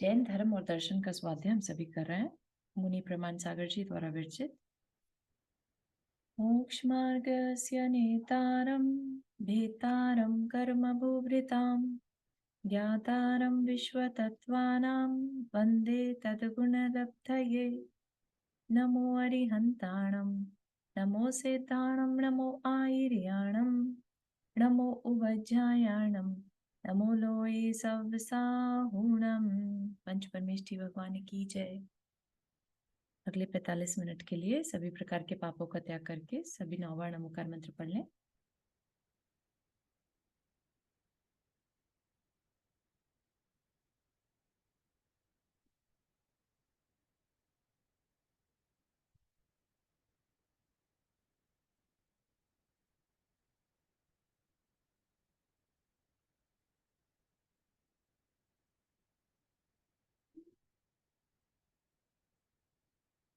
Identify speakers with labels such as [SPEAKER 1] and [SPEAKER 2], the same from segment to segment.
[SPEAKER 1] जैन धर्म और दर्शन का स्वाध्याय हम सभी कर रहे हैं। मुनि प्रमाण सागर जी द्वारा विरचित। मोक्षमार्गस्य नेतारं भेतारं कर्मभूभृतां ज्ञातारं विश्वतत्त्वानां वन्दे तद्गुणलब्धये। नमो अरिहन्ताणं नमो सेताणं नमो आयर्याणं नमो उवज्जायाणं नमो लोये सवसाहुणं। पंच परमेष्ठी भगवान की जय। अगले 45 मिनट के लिए सभी प्रकार के पापों का त्याग करके सभी 9 बार नमोकार मंत्र पढ़ लें।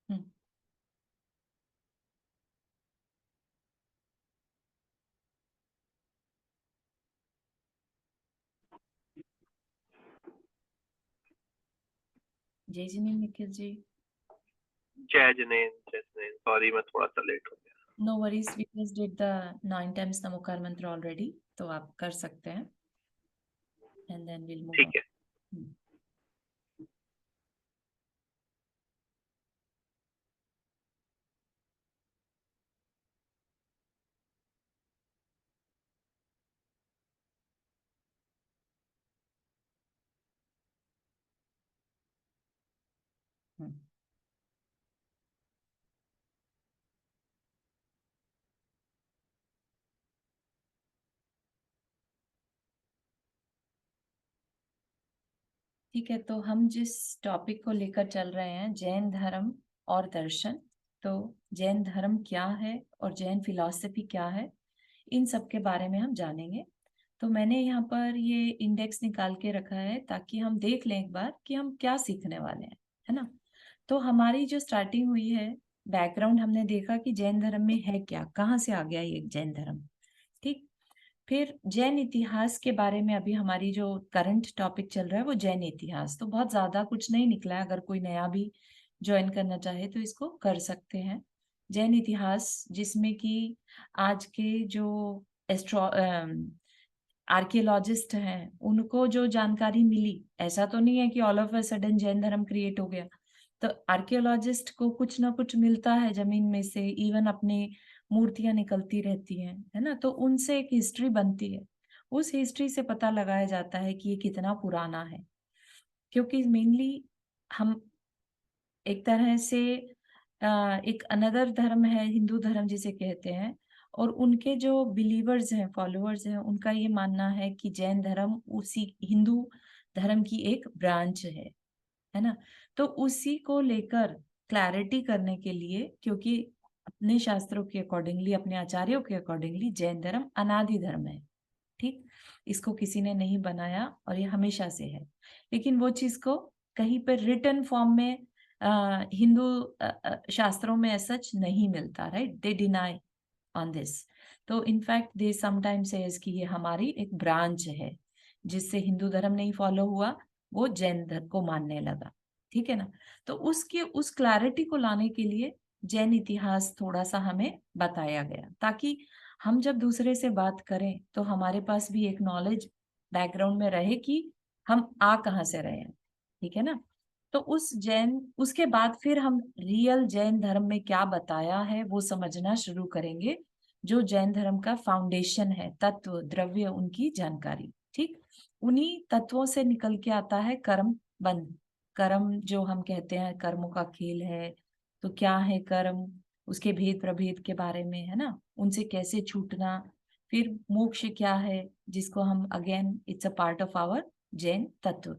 [SPEAKER 1] हम्म, जय जिनेन्द्र निखिल जी।
[SPEAKER 2] जय जिनेन्द्र सॉरी मैं थोड़ा सा लेट हो गया।
[SPEAKER 1] No worries, we just did the 9 times Namokar mantra already, तो आप कर सकते हैं एंड देन विल मूव
[SPEAKER 2] ठीक है।
[SPEAKER 1] ऑन। ठीक है, तो हम जिस टॉपिक को लेकर चल रहे हैं जैन धर्म और दर्शन, तो जैन धर्म क्या है और जैन फिलॉसफी क्या है, इन सब के बारे में हम जानेंगे। तो मैंने यहाँ पर ये इंडेक्स निकाल के रखा है ताकि हम देख लें एक बार कि हम क्या सीखने वाले हैं, है ना। तो हमारी जो स्टार्टिंग हुई है, बैकग्राउंड हमने देखा कि जैन धर्म में है क्या, कहाँ से आ गया ये जैन धर्म। ठीक। फिर जैन इतिहास के बारे में अभी हमारी जो करंट टॉपिक चल रहा है वो जैन इतिहास, तो बहुत ज्यादा कुछ नहीं निकला है। अगर कोई नया भी ज्वाइन करना चाहे तो इसको कर सकते हैं। जैन इतिहास जिसमें कि आज के जो एस्ट्रो आर्कियोलॉजिस्ट हैं उनको जो जानकारी मिली, ऐसा तो नहीं है कि all of a sudden Jain धर्म क्रिएट हो गया। तो आर्कियोलॉजिस्ट को कुछ ना कुछ मिलता है जमीन में से, इवन अपने मूर्तियां निकलती रहती हैं, है ना। तो उनसे एक हिस्ट्री बनती है, उस हिस्ट्री से पता लगाया जाता है कि ये कितना पुराना है। क्योंकि मेनली हम एक तरह से एक अनदर धर्म है, हिंदू धर्म जिसे कहते हैं, और उनके जो बिलीवर्स हैं, फॉलोअर्स हैं, उनका ये मानना है कि जैन धर्म उसी हिंदू धर्म की एक ब्रांच है ना। तो उसी को लेकर क्लैरिटी करने के लिए, क्योंकि अपने शास्त्रों के अकॉर्डिंगली, अपने आचार्यों के अकॉर्डिंगली जैन धर्म अनादि धर्म है। ठीक। इसको किसी ने नहीं बनाया और ये हमेशा से है, लेकिन वो चीज को कहीं पर रिटन फॉर्म में हिंदू शास्त्रों में सच नहीं मिलता, right. They deny on this. तो इनफैक्ट दे समटाइम्स सेज कि ये हमारी एक ब्रांच है, जिससे हिंदू धर्म नहीं फॉलो हुआ, वो जैन धर्म को मानने लगा। ठीक है ना। तो उसके उस क्लैरिटी को लाने के लिए जैन इतिहास थोड़ा सा हमें बताया गया, ताकि हम जब दूसरे से बात करें तो हमारे पास भी एक नॉलेज बैकग्राउंड में रहे कि हम आ कहाँ से रहे हैं। ठीक है ना। तो उस जैन उसके बाद फिर हम रियल जैन धर्म में क्या बताया है वो समझना शुरू करेंगे। जो जैन धर्म का फाउंडेशन है, तत्व द्रव्य, उनकी जानकारी। ठीक। उन्हीं तत्वों से निकल के आता है कर्म बंध। कर्म जो हम कहते हैं कर्मों का खेल है, तो क्या है कर्म, उसके भेद प्रभेद के बारे में, है ना, उनसे कैसे छूटना। फिर मोक्ष क्या है, जिसको हम again it's a part of our Jain तत्व।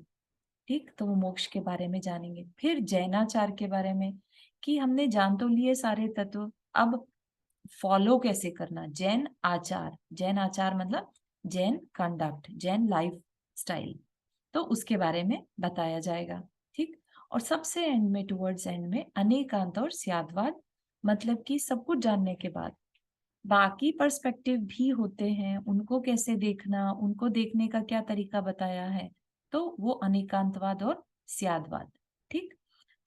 [SPEAKER 1] ठीक। तो वो मोक्ष के बारे में जानेंगे। फिर जैनाचार के बारे में, कि हमने जान तो लिए सारे तत्व, अब फॉलो कैसे करना, जैन आचार। जैन आचार मतलब Jain conduct, Jain life style, तो उसके बारे में बताया जाएगा। ठीक। और सबसे एंड में, टुवर्ड्स एंड में, अनेकांत और स्याद्वाद, मतलब कि सब कुछ जानने के बाद बाकी पर्सपेक्टिव भी होते हैं, उनको कैसे देखना, उनको देखने का क्या तरीका बताया है, तो वो अनेकांतवाद और स्यादवाद। ठीक,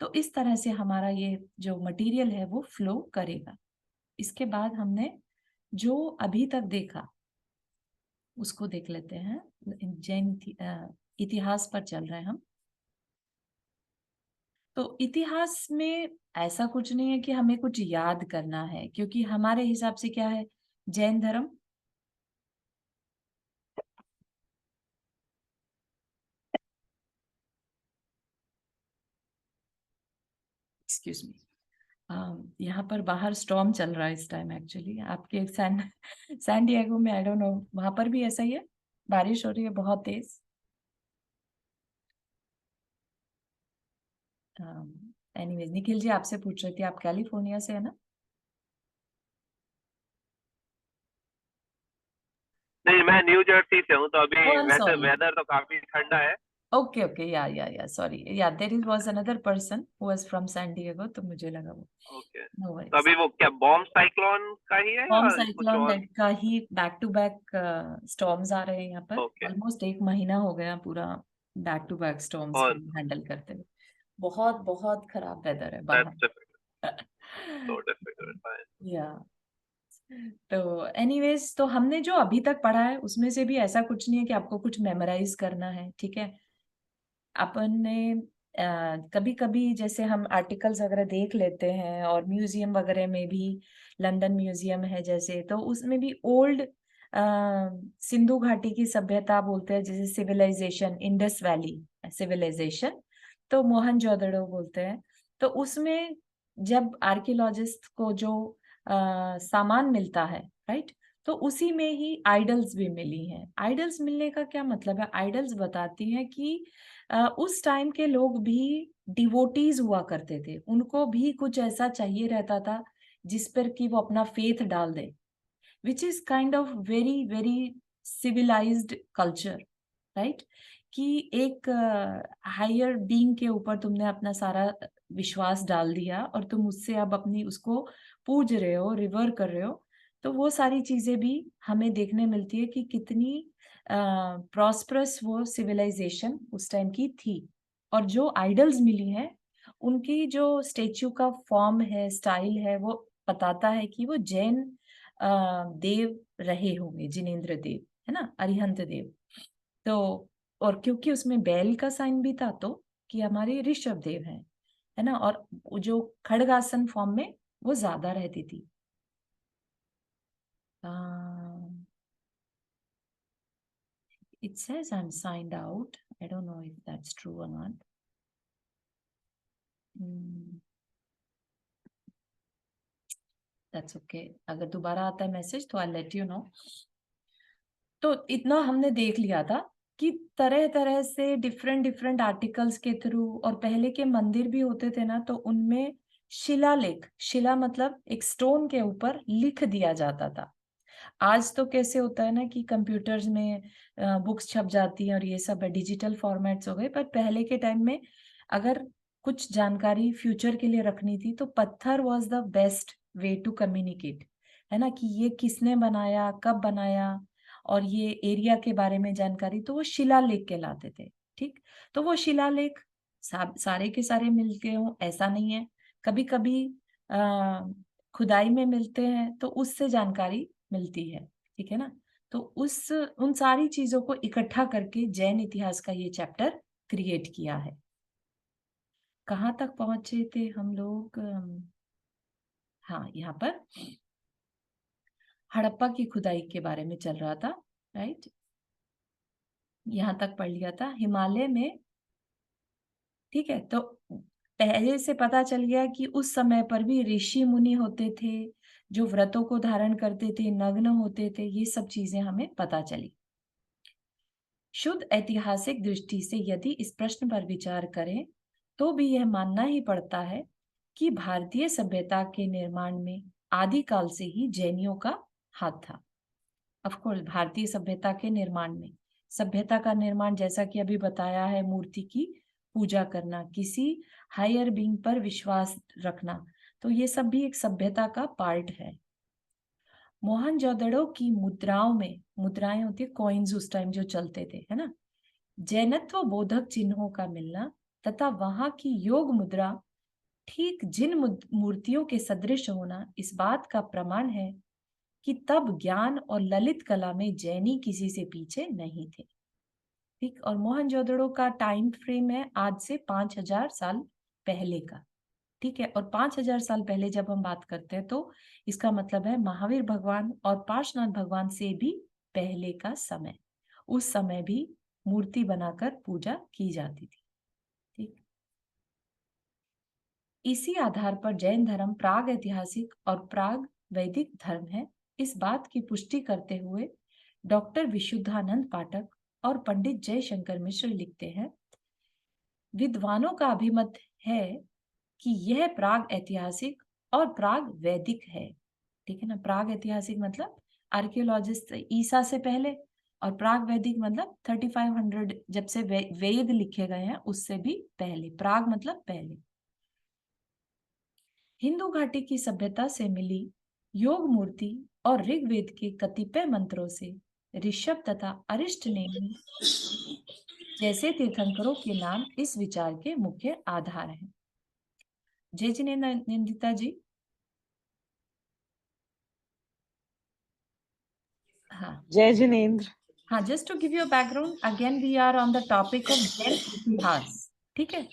[SPEAKER 1] तो इस तरह से हमारा ये जो मटेरियल है वो फ्लो करेगा। इसके बाद हमने जो अभी तक देखा उसको देख लेते हैं। इतिहास पर चल रहे हैं हम। तो इतिहास में ऐसा कुछ नहीं है कि हमें कुछ याद करना है, क्योंकि हमारे हिसाब से क्या है, जैन धर्म एक्सक्यूज मी, यहाँ पर बाहर स्टॉर्म चल रहा है इस टाइम एक्चुअली। आपके सैन डिएगो में आई डोंट नो, वहां पर भी ऐसा ही है, बारिश हो रही है बहुत तेज। एनीवेज, निखिल जी आपसे पूछ रही थी, आप कैलिफोर्निया से है ना?
[SPEAKER 2] नहीं, मैं न्यू जर्सी से हूँ, तो अभी
[SPEAKER 1] ओह आई एम
[SPEAKER 2] वैसे
[SPEAKER 1] सॉरी।
[SPEAKER 2] वेदर तो काफी ठंडा है।
[SPEAKER 1] Okay okay, yeah sorry, yeah there was another person who was from San Diego, तो मुझे लगा वो।
[SPEAKER 2] ओके,
[SPEAKER 1] नो
[SPEAKER 2] तो
[SPEAKER 1] वरीज।
[SPEAKER 2] अभी वो क्या बॉम्ब साइक्लोन का ही है
[SPEAKER 1] फॉर्म
[SPEAKER 2] या कुछ
[SPEAKER 1] साइक्लोन
[SPEAKER 2] और?
[SPEAKER 1] दैट का ही बैक टू बैक स्टॉर्म्स आ रहे हैं यहाँ पर।
[SPEAKER 2] ओके।
[SPEAKER 1] ऑलमोस्ट एक महीना हो गया पूरा बैक टू बैक स्टॉर्म्स
[SPEAKER 2] और
[SPEAKER 1] को हैंडल करते हुए। बहुत बहुत खराब वेदर है
[SPEAKER 2] दैट्स
[SPEAKER 1] बाहर।
[SPEAKER 2] Difficult, so difficult.
[SPEAKER 1] या तो एनीवेज, तो हमने जो अभी तक पढ़ा है उसमें से भी ऐसा कुछ नहीं है कि आपको कुछ मेमोराइज करना है, ठीक है। अपन ने कभी कभी जैसे हम आर्टिकल्स वगैरह देख लेते हैं, और म्यूजियम वगैरह में भी, लंदन म्यूजियम है जैसे, तो उसमें भी ओल्ड सिंधु घाटी की सभ्यता बोलते हैं, जैसे सिविलाइजेशन, इंडस वैली सिविलाइजेशन, तो मोहनजोदड़ो बोलते हैं। तो उसमें जब आर्कियोलॉजिस्ट को जो सामान मिलता है, राइट, तो उसी में ही आइडल्स भी मिली हैं। आइडल्स मिलने का क्या मतलब है? आइडल्स बताती हैं कि उस टाइम के लोग भी डिवोटीज हुआ करते थे, उनको भी कुछ ऐसा चाहिए रहता था जिस पर कि वो अपना फेथ डाल दे, which is kind of very very civilized culture, right. कि एक हायर बीइंग के ऊपर तुमने अपना सारा विश्वास डाल दिया, और तुम उससे अब अपनी उसको पूज रहे हो, रिवर कर रहे हो। तो वो सारी चीजें भी हमें देखने मिलती है कि कितनी प्रॉस्परस वो सिविलाइजेशन उस टाइम की थी। और जो आइडल्स मिली हैं, उनकी जो स्टेच्यू का फॉर्म है, स्टाइल है, वो बताता है कि वो जैन देव रहे होंगे, जिनेंद्र देव, है ना, अरिहंत देव। तो और क्योंकि उसमें बैल का साइन भी था, तो कि हमारे ऋषभ देव हैं, है ना, और जो खड़गासन फॉर्म में वो ज्यादा रहती थी। It says I'm signed out. I don't know if that's true or not. Hmm, that's okay. अगर दोबारा आता है मैसेज तो I'll let you know. तो इतना हमने देख लिया था कि तरह तरह से डिफरेंट डिफरेंट आर्टिकल्स के थ्रू, और पहले के मंदिर भी होते थे ना, तो उनमें शिलालेख, शिला मतलब एक स्टोन के ऊपर लिख दिया जाता था। आज तो कैसे होता है ना कि कंप्यूटर्स में बुक्स छप जाती हैं और ये सब डिजिटल फॉर्मेट्स हो गए, पर पहले के टाइम में अगर कुछ जानकारी फ्यूचर के लिए रखनी थी तो पत्थर was the best way to communicate, है ना, कि ये किसने बनाया, कब बनाया, और ये एरिया के बारे में जानकारी, तो वो शिलालेख कहलाते थे। ठीक, तो वो शिलालेख सारे के सारे मिलते हों ऐसा नहीं है, कभी कभी खुदाई में मिलते हैं तो उससे जानकारी मिलती है, ठीक है ना। तो उस उन सारी चीजों को इकट्ठा करके जैन इतिहास का ये चैप्टर क्रिएट किया है। कहाँ तक पहुंचे थे हम लोग? हाँ, यहाँ पर हड़प्पा की खुदाई के बारे में चल रहा था, राइट। यहाँ तक पढ़ लिया था हिमालय में, ठीक है। तो पहले से पता चल गया कि उस समय पर भी ऋषि मुनि होते थे जो व्रतों को धारण करते थे, नग्न होते थे, ये सब चीजें हमें पता चली। शुद्ध ऐतिहासिक दृष्टि से यदि इस प्रश्न पर विचार करें तो भी यह मानना ही पड़ता है कि भारतीय सभ्यता के निर्माण में आदिकाल से ही जैनियों का हाथ था। ऑफ कोर्स, भारतीय सभ्यता के निर्माण में, सभ्यता का निर्माण जैसा कि अभी बताया है, मूर्ति की पूजा करना, किसी हायर बीइंग पर विश्वास रखना, तो ये सब भी एक सभ्यता का पार्ट है। मोहनजोदड़ो की मुद्राओं में, मुद्राएं होती है कॉइन्स उस टाइम जो चलते थे, है ना, जैनत्व बोधक चिन्हों का मिलना तथा वहां की योग मुद्रा ठीक जिन मूर्तियों के सदृश होना इस बात का प्रमाण है कि तब ज्ञान और ललित कला में जैनी किसी से पीछे नहीं थे। ठीक, और मोहनजोदड़ो का टाइम फ्रेम है आज से 5000 साल पहले का। ठीक है, और 5000 साल पहले जब हम बात करते हैं तो इसका मतलब है महावीर भगवान और पार्श्वनाथ भगवान से भी पहले का समय। उस समय भी मूर्ति बनाकर पूजा की जाती थी। ठीक, इसी आधार पर जैन धर्म प्राग ऐतिहासिक और प्राग वैदिक धर्म है, इस बात की पुष्टि करते हुए डॉक्टर विशुद्धानंद पाठक और पंडित जयशंकर मिश्र लिखते हैं, विद्वानों का अभिमत है कि यह प्राग ऐतिहासिक और प्राग वैदिक है। ठीक है ना, प्राग ऐतिहासिक मतलब आर्कियोलॉजिस्ट ईसा से पहले, और प्राग वैदिक मतलब 3500 जब से वेद लिखे गए हैं उससे भी पहले। प्राग मतलब पहले। हिंदू घाटी की सभ्यता से मिली योग मूर्ति और ऋग्वेद के कतिपय मंत्रों से ऋषभ तथा अरिष्ट नेमि जैसे तीर्थंकरों के नाम इस विचार के मुख्य आधार हैं। जय जिनेन्द्र निंदिता जी। हाँ,
[SPEAKER 3] जय जिनेन्द्र।
[SPEAKER 1] हाँ, just to give you background, again we are on the topic of Jain इतिहास। ठीक है,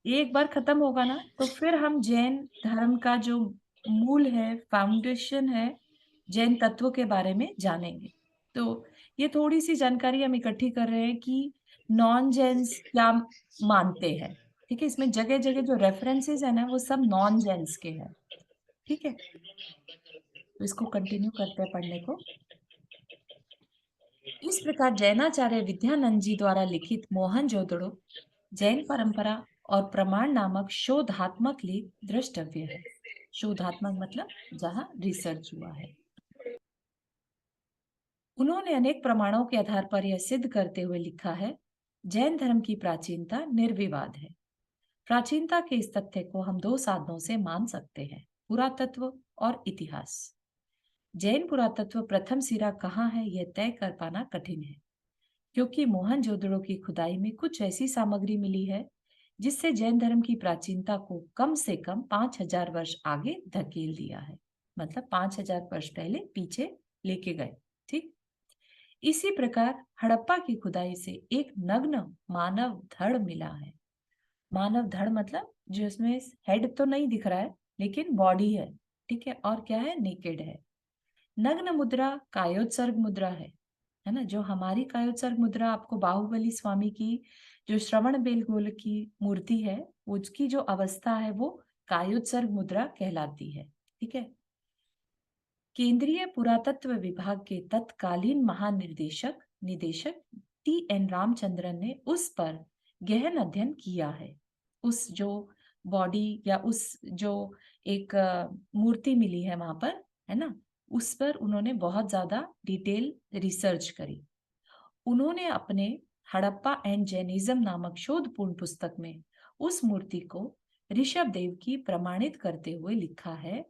[SPEAKER 1] ये एक बार खत्म होगा ना तो फिर हम जैन धर्म का जो मूल है, फाउंडेशन है, जैन तत्व के बारे में जानेंगे। तो ये थोड़ी सी जानकारी हम इकट्ठी कर रहे हैं कि नॉन जैन्स क्या मानते हैं। ठीक है, इसमें जगह जगह जो रेफरेंसेस है ना वो सब नॉन जैन्स के हैं। ठीक है, तो इसको कंटिन्यू करते हैं पढ़ने को। इस प्रकार जैनाचार्य विद्यानंद जी द्वारा लिखित मोहनजोदड़ो जैन परंपरा और प्रमाण नामक शोधात्मक लेख द्रष्टव्य है। शोधात्मक मतलब जहां रिसर्च हुआ है। उन्होंने अनेक प्रमाणों के आधार पर यह सिद्ध करते हुए लिखा है, जैन धर्म की प्राचीनता निर्विवाद है। प्राचीनता के इस तथ्य को हम दो साधनों से मान सकते हैं, पुरातत्व और इतिहास। जैन पुरातत्व प्रथम सिरा कहाँ है यह तय कर पाना कठिन है, क्योंकि मोहनजोदड़ो की खुदाई में कुछ ऐसी सामग्री मिली है जिससे जैन धर्म की प्राचीनता को कम से कम 5000 वर्ष आगे धकेल दिया है। मतलब 5000 वर्ष पहले पीछे लेके गए। ठीक, इसी प्रकार हड़प्पा की खुदाई से एक नग्न मानव धड़ मिला है। मानव धड़ मतलब जो इसमें हेड तो नहीं दिख रहा है लेकिन बॉडी है। ठीक है, और क्या है, नेकेड है। नग्न मुद्रा कायोत्सर्ग मुद्रा है ना। जो हमारी कायोत्सर्ग मुद्रा आपको बाहुबली स्वामी की जो श्रवण बेलगोल की मूर्ति है उसकी जो अवस्था है वो कायोत्सर्ग मुद्रा कहलाती है। ठीक है, केंद्रीय पुरातत्व विभाग के तत्कालीन महानिर्देशक निदेशक TN रामचंद्रन ने उस पर गहन अध्ययन किया है। उस जो बॉडी या उस जो एक मूर्ति मिली है वहां पर, है ना, उस पर उन्होंने बहुत ज्यादा डिटेल रिसर्च करी। उन्होंने अपने हड़प्पा एंड जैनिज्म नामक शोधपूर्ण पुस्तक में उस मूर्ति को ऋषभ देव की प्रमाणित करते हुए लिखा है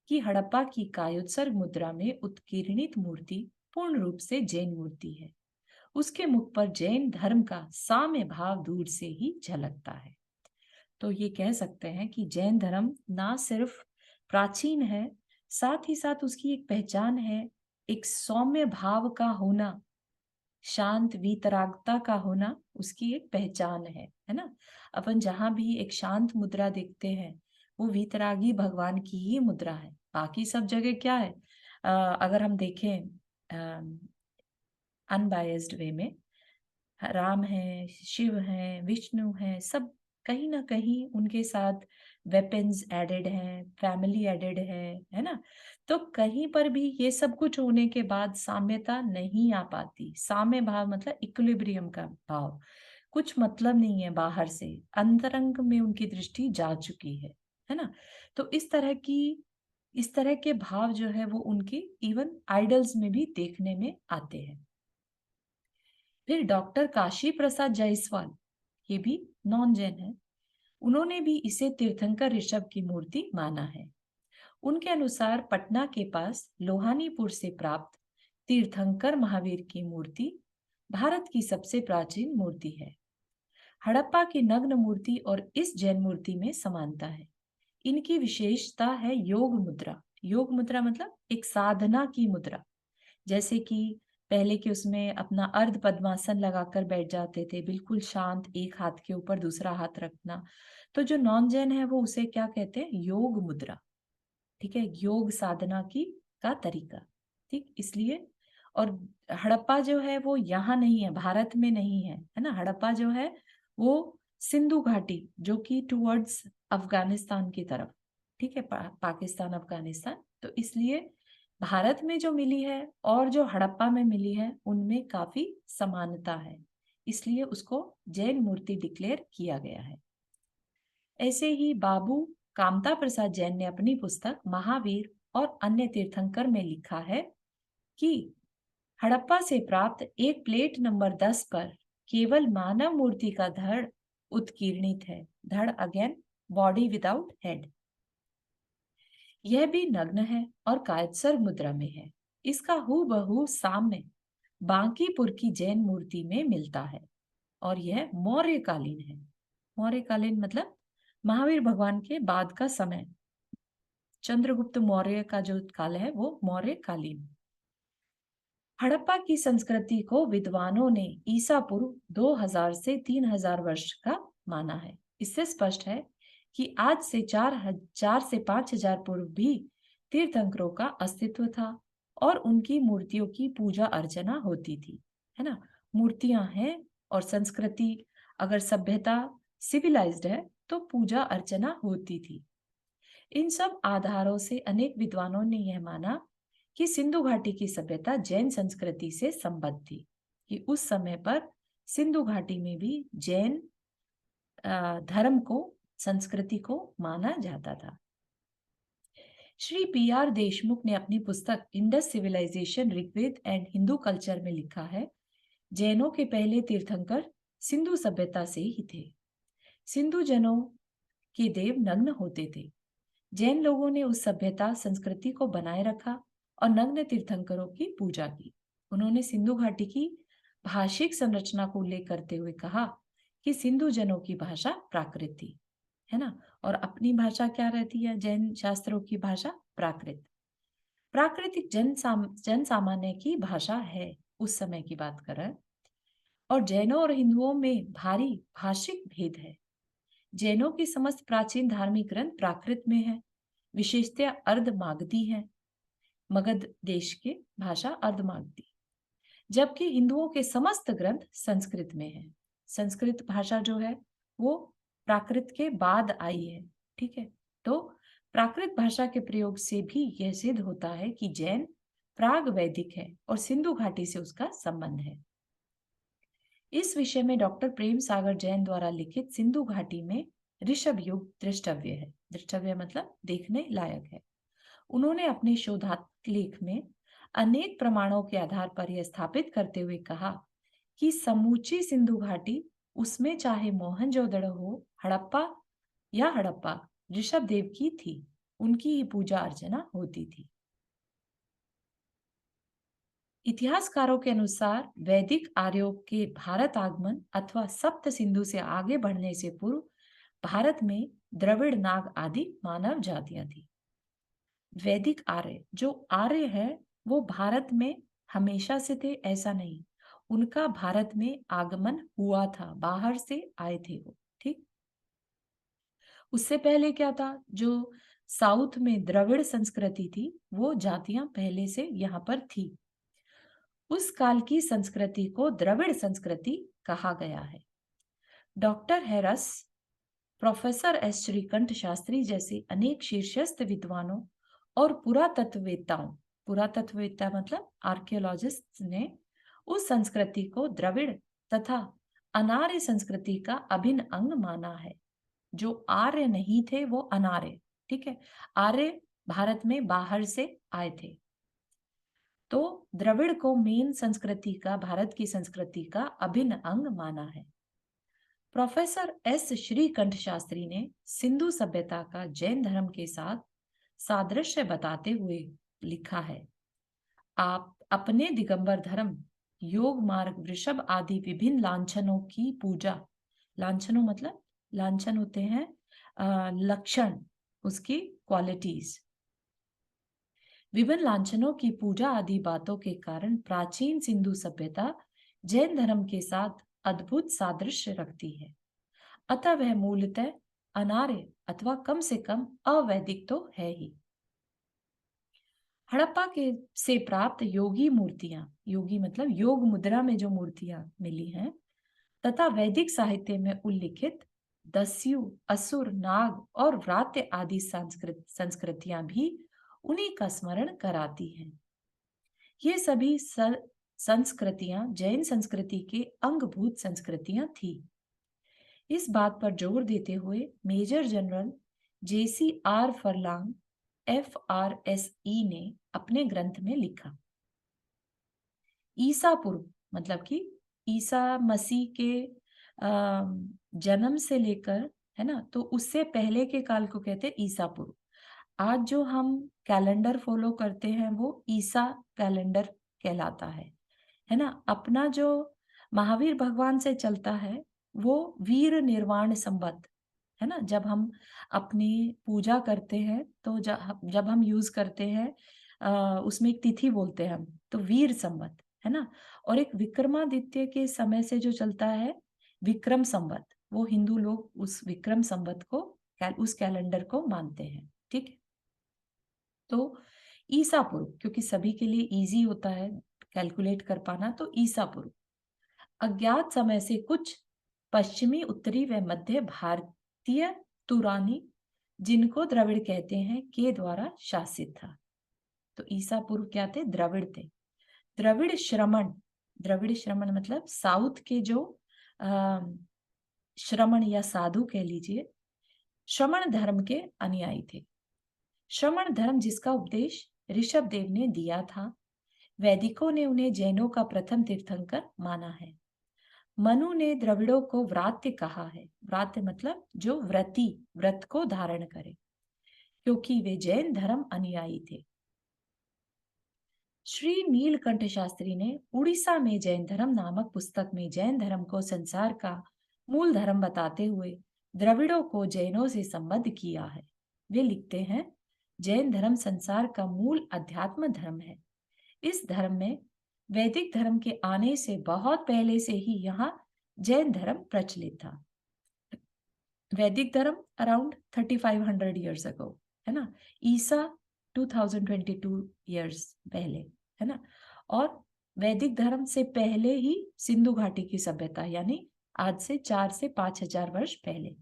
[SPEAKER 1] कि हड़प्पा की कायोत्सर्ग मुद्रा में उत्कीर्णित मूर्ति पूर्ण रूप से जैन मूर्ति है। उसके मुख पर जैन धर्म का साम्य भाव दूर से ही झलकता है। तो ये कह सकते हैं कि जैन धर्म ना सिर्फ प्राचीन है, साथ ही साथ उसकी एक पहचान है, एक सौम्य भाव का होना, शांत वीतरागता का होना उसकी एक पहचान है ना। अपन जहां भी एक शांत मुद्रा देखते हैं वो वीतरागी भगवान की ही मुद्रा है। बाकी सब जगह क्या है, अगर हम देखें अनबायस्ड वे में, राम है, शिव है, विष्णु है, सब कहीं ना कहीं उनके साथ वेपन्स एडेड हैं, फैमिली एडेड है ना। तो कहीं पर भी ये सब कुछ होने के बाद साम्यता नहीं आ पाती। साम्य भाव मतलब इक्विलिब्रियम का भाव, कुछ मतलब नहीं है बाहर से, अंतरंग में उनकी दृष्टि जा चुकी है ना। तो इस तरह के भाव जो है वो उनके इवन आइडल्स में भी देखने में आते हैं। फिर डॉक्टर काशी प्रसाद जायसवाल, ये भी नॉन जैन है, उन्होंने भी इसे तीर्थंकर ऋषभ की मूर्ति माना है। उनके अनुसार पटना के पास लोहानीपुर से प्राप्त तीर्थंकर महावीर की मूर्ति भारत की सबसे प्राचीन मूर्ति है। हड़प्पा की नग्न मूर्ति और इस जैन मूर्ति में समानता है। इनकी विशेषता है योग मुद्रा। योग मुद्रा मतलब एक साधना की मुद्रा, जैसे कि पहले के उसमें अपना अर्ध पद्मासन लगाकर बैठ जाते थे, बिल्कुल शांत, एक हाथ के ऊपर दूसरा हाथ रखना। तो जो नॉन जैन है वो उसे क्या कहते हैं? योग मुद्रा। ठीक है, योग साधना की का तरीका। ठीक, इसलिए। और हड़प्पा जो है वो यहाँ नहीं है, भारत में नहीं है ना। हड़प्पा जो है वो सिंधु घाटी, जो कि टुवर्ड्स अफगानिस्तान की तरफ, ठीक है, पाकिस्तान अफगानिस्तान। तो इसलिए भारत में जो मिली है और जो हड़प्पा में मिली है उनमें काफी समानता है, इसलिए उसको जैन मूर्ति डिक्लेयर किया गया है। ऐसे ही बाबू कामता प्रसाद जैन ने अपनी पुस्तक महावीर और अन्य तीर्थंकर में लिखा है कि हड़प्पा से प्राप्त एक प्लेट नंबर 10 पर केवल मानव मूर्ति का धड़ उत्कीर्णित है। धड़ अगेन बॉडी विदाउट हेड। यह भी नग्न है और कायत्सर मुद्रा में है। इसका हूबहू साम्य बांकीपुर की जैन मूर्ति में मिलता है और यह मौर्यकालीन है। मौर्यकालीन मतलब महावीर भगवान के बाद का समय। चंद्रगुप्त मौर्य का जो काल है वो मौर्यकालीन। हड़प्पा की संस्कृति को विद्वानों ने ईसा पूर्व 2000 से 3000 वर्ष का माना है। इससे स्पष्ट है कि आज से 4000 से 5000 पूर्व भी तीर्थंकरों का अस्तित्व था और उनकी मूर्तियों की पूजा अर्चना होती थी, है ना। मूर्तियां हैं और संस्कृति, अगर सभ्यता सिविलाइज्ड है तो पूजा अर्चना होती थी। इन सब आधारों से अनेक विद्वानों ने यह माना कि सिंधु घाटी की सभ्यता जैन संस्कृति से संबद्ध थी, कि उस समय पर सिंधु घाटी में भी जैन धर्म को, संस्कृति को माना जाता था। श्री PR देशमुख ने अपनी पुस्तक Indus civilisation, Rigveda and Hindu culture में लिखा है, जैनों के पहले तीर्थंकर सिंधु सभ्यता से ही थे। सिंधु जनों के देव नग्न होते थे। जैन लोगों ने उस सभ्यता संस्कृति को बनाए रखा और नग्न तीर्थंकरों की पूजा की। उन्होंने सिंधु घाटी की भाषिक संरचना को उल्लेख करते हुए कहा कि सिंधु जनों की भाषा प्राकृत थी, है ना। और अपनी भाषा क्या रहती है? जैन शास्त्रों की भाषा प्राकृत। प्राकृतिक जन सामान्य की भाषा है, उस समय की बात कर रहे हैं। और जैनों और हिंदुओं में भारी भाषिक भेद है। जैनों की समस्त प्राचीन धार्मिक ग्रंथ प्राकृत में है, विशेषतया अर्धमागधी है, मगध देश के भाषा अर्धमागधी, जबकि हिंदुओं के समस्त ग्रंथ संस्कृत में है। संस्कृत भाषा जो है वो प्राकृत के बाद आई है, ठीक है। तो प्राकृत भाषा के प्रयोग से भी यह सिद्ध होता है कि जैन प्राग वैदिक है और सिंधु घाटी से उसका संबंध है। इस विषय में डॉक्टर प्रेम सागर जैन द्वारा लिखित सिंधु घाटी में ऋषभ युग दृष्टव्य है। दृष्टव्य मतलब देखने लायक है। उन्होंने अपने शोधात्मक लेख में अनेक प्रमाणों के आधार पर यह स्थापित करते हुए कहा कि समूची सिंधु घाटी, उसमें चाहे मोहनजोदड़ो हो, हड़प्पा ऋषभ देव की थी, उनकी ही पूजा अर्चना होती थी। इतिहासकारों के अनुसार वैदिक आर्यों के भारत आगमन अथवा सप्त सिंधु से आगे बढ़ने से पूर्व भारत में द्रविड़, नाग आदि मानव जातियां थी। वैदिक आर्य, जो आर्य है वो भारत में हमेशा से थे ऐसा नहीं, उनका भारत में आगमन हुआ था, बाहर से आए थे वो, ठीक। उससे पहले क्या था? जो साउथ में द्रविड़ संस्कृति थी वो जातियां पहले से यहाँ पर थी। उस काल की संस्कृति को द्रविड़ संस्कृति कहा गया है। Doctor harass, professor S Shrikanth Shastri जैसे अनेक शीर्षस्थ विद्वानों और पुरातत्ववेत्ता मतलब आर्कियोलॉजिस्ट ने उस संस्कृति को द्रविड़ तथा अनार्य संस्कृति का अभिन्न अंग माना है। जो आर्य नहीं थे वो अनार्य, ठीक है। आर्य भारत में बाहर से आए थे, तो द्रविड़ को मेन संस्कृति का, भारत की संस्कृति का अभिन्न अंग माना है। प्रोफेसर एस श्रीकंठ शास्त्री ने सिंधु सभ्यता का जैन धर्म के साथ सादृश्य बताते हुए लिखा है, आप अपने दिगंबर धर्म, योग मार्ग, वृषभ आदि विभिन्न लांछनों की पूजा लांछनों मतलब लांछन होते हैं लक्षण, उसकी क्वालिटीज। विभिन्न लांछनों की पूजा आदि बातों के कारण प्राचीन सिंधु सभ्यता जैन धर्म के साथ अद्भुत सादृश्य रखती है। अतः वह मूलतः अनार्य अथवा कम से कम अवैदिक तो है ही। हड़प्पा के से प्राप्त योगी मूर्तियां, योगी मतलब योग मुद्रा में जो मूर्तियां मिली हैं, तथा वैदिक साहित्य में उल्लिखित दस्यु, असुर, नाग और व्रात्य आदि संस्कृतियां भी उन्हीं का स्मरण कराती हैं। ये सभी संस्कृतियां जैन संस्कृति के अंगभूत संस्कृतियां थी। इस बात पर जोर देते हुए major general JCR Furlong FRSE ने अपने ग्रंथ में लिखा, ईसा पूर्व मतलब कि ईसा मसीह के जन्म से लेकर, है ना, तो उससे पहले के काल को कहते हैं ईसा पूर्व। आज जो हम कैलेंडर फॉलो करते हैं वो ईसा कैलेंडर कहलाता है ना। अपना जो महावीर भगवान से चलता है वो वीर निर्वाण संवत, है ना। जब हम अपनी पूजा करते हैं तो जब हम यूज करते हैं उसमें एक तिथि बोलते हैं हम, तो वीर संवत, है ना। और एक विक्रमादित्य के समय से जो चलता है विक्रम संवत, वो हिंदू लोग उस विक्रम संवत को, उस कैलेंडर को मानते हैं। ठीक है। तो ईसा पूर्व, क्योंकि सभी के लिए इजी होता है कैलकुलेट कर पाना, तो ईसा पूर्व अज्ञात समय से कुछ पश्चिमी, उत्तरी व मध्य भारतीय तुरानी, जिनको द्रविड़ कहते हैं, के द्वारा शासित था। तो ईसा पूर्व क्या थे? द्रविड़ थे। द्रविड़ श्रमण, द्रविड़ श्रमण मतलब साउथ के जो श्रमण या साधु कह लीजिए, श्रमण धर्म के अनुयायी थे। श्रमण धर्म जिसका उपदेश ऋषभ देव ने दिया था, वैदिकों ने उन्हें जैनों का प्रथम तीर्थंकर माना है। मनु ने द्रविड़ों को व्रात्य कहा है। व्रात्य मतलब जो व्रती, व्रत को धारण करे, क्योंकि वे जैन धर्म अनुयायी थे। श्री नीलकंठ शास्त्री ने उड़ीसा में जैन धर्म नामक पुस्तक में जैन धर्म को संसार का मूल धर्म बताते हुए द्रविड़ों को जैनों से संबद्ध किया है। वे लिखते हैं, जैन धर्म संसार का मूल अध्यात्म धर्म है। इस धर्म में वैदिक धर्म के आने से बहुत पहले से ही यहाँ जैन धर्म प्रचलित था। वैदिक धर्म अराउंड 3500 ईयर्स अगो, है ना। ईसा 2022 ईयर्स पहले, है ना। और वैदिक धर्म से पहले ही सिंधु घाटी की सभ्यता, यानी आज से 4 से 5,000 वर्ष पहले।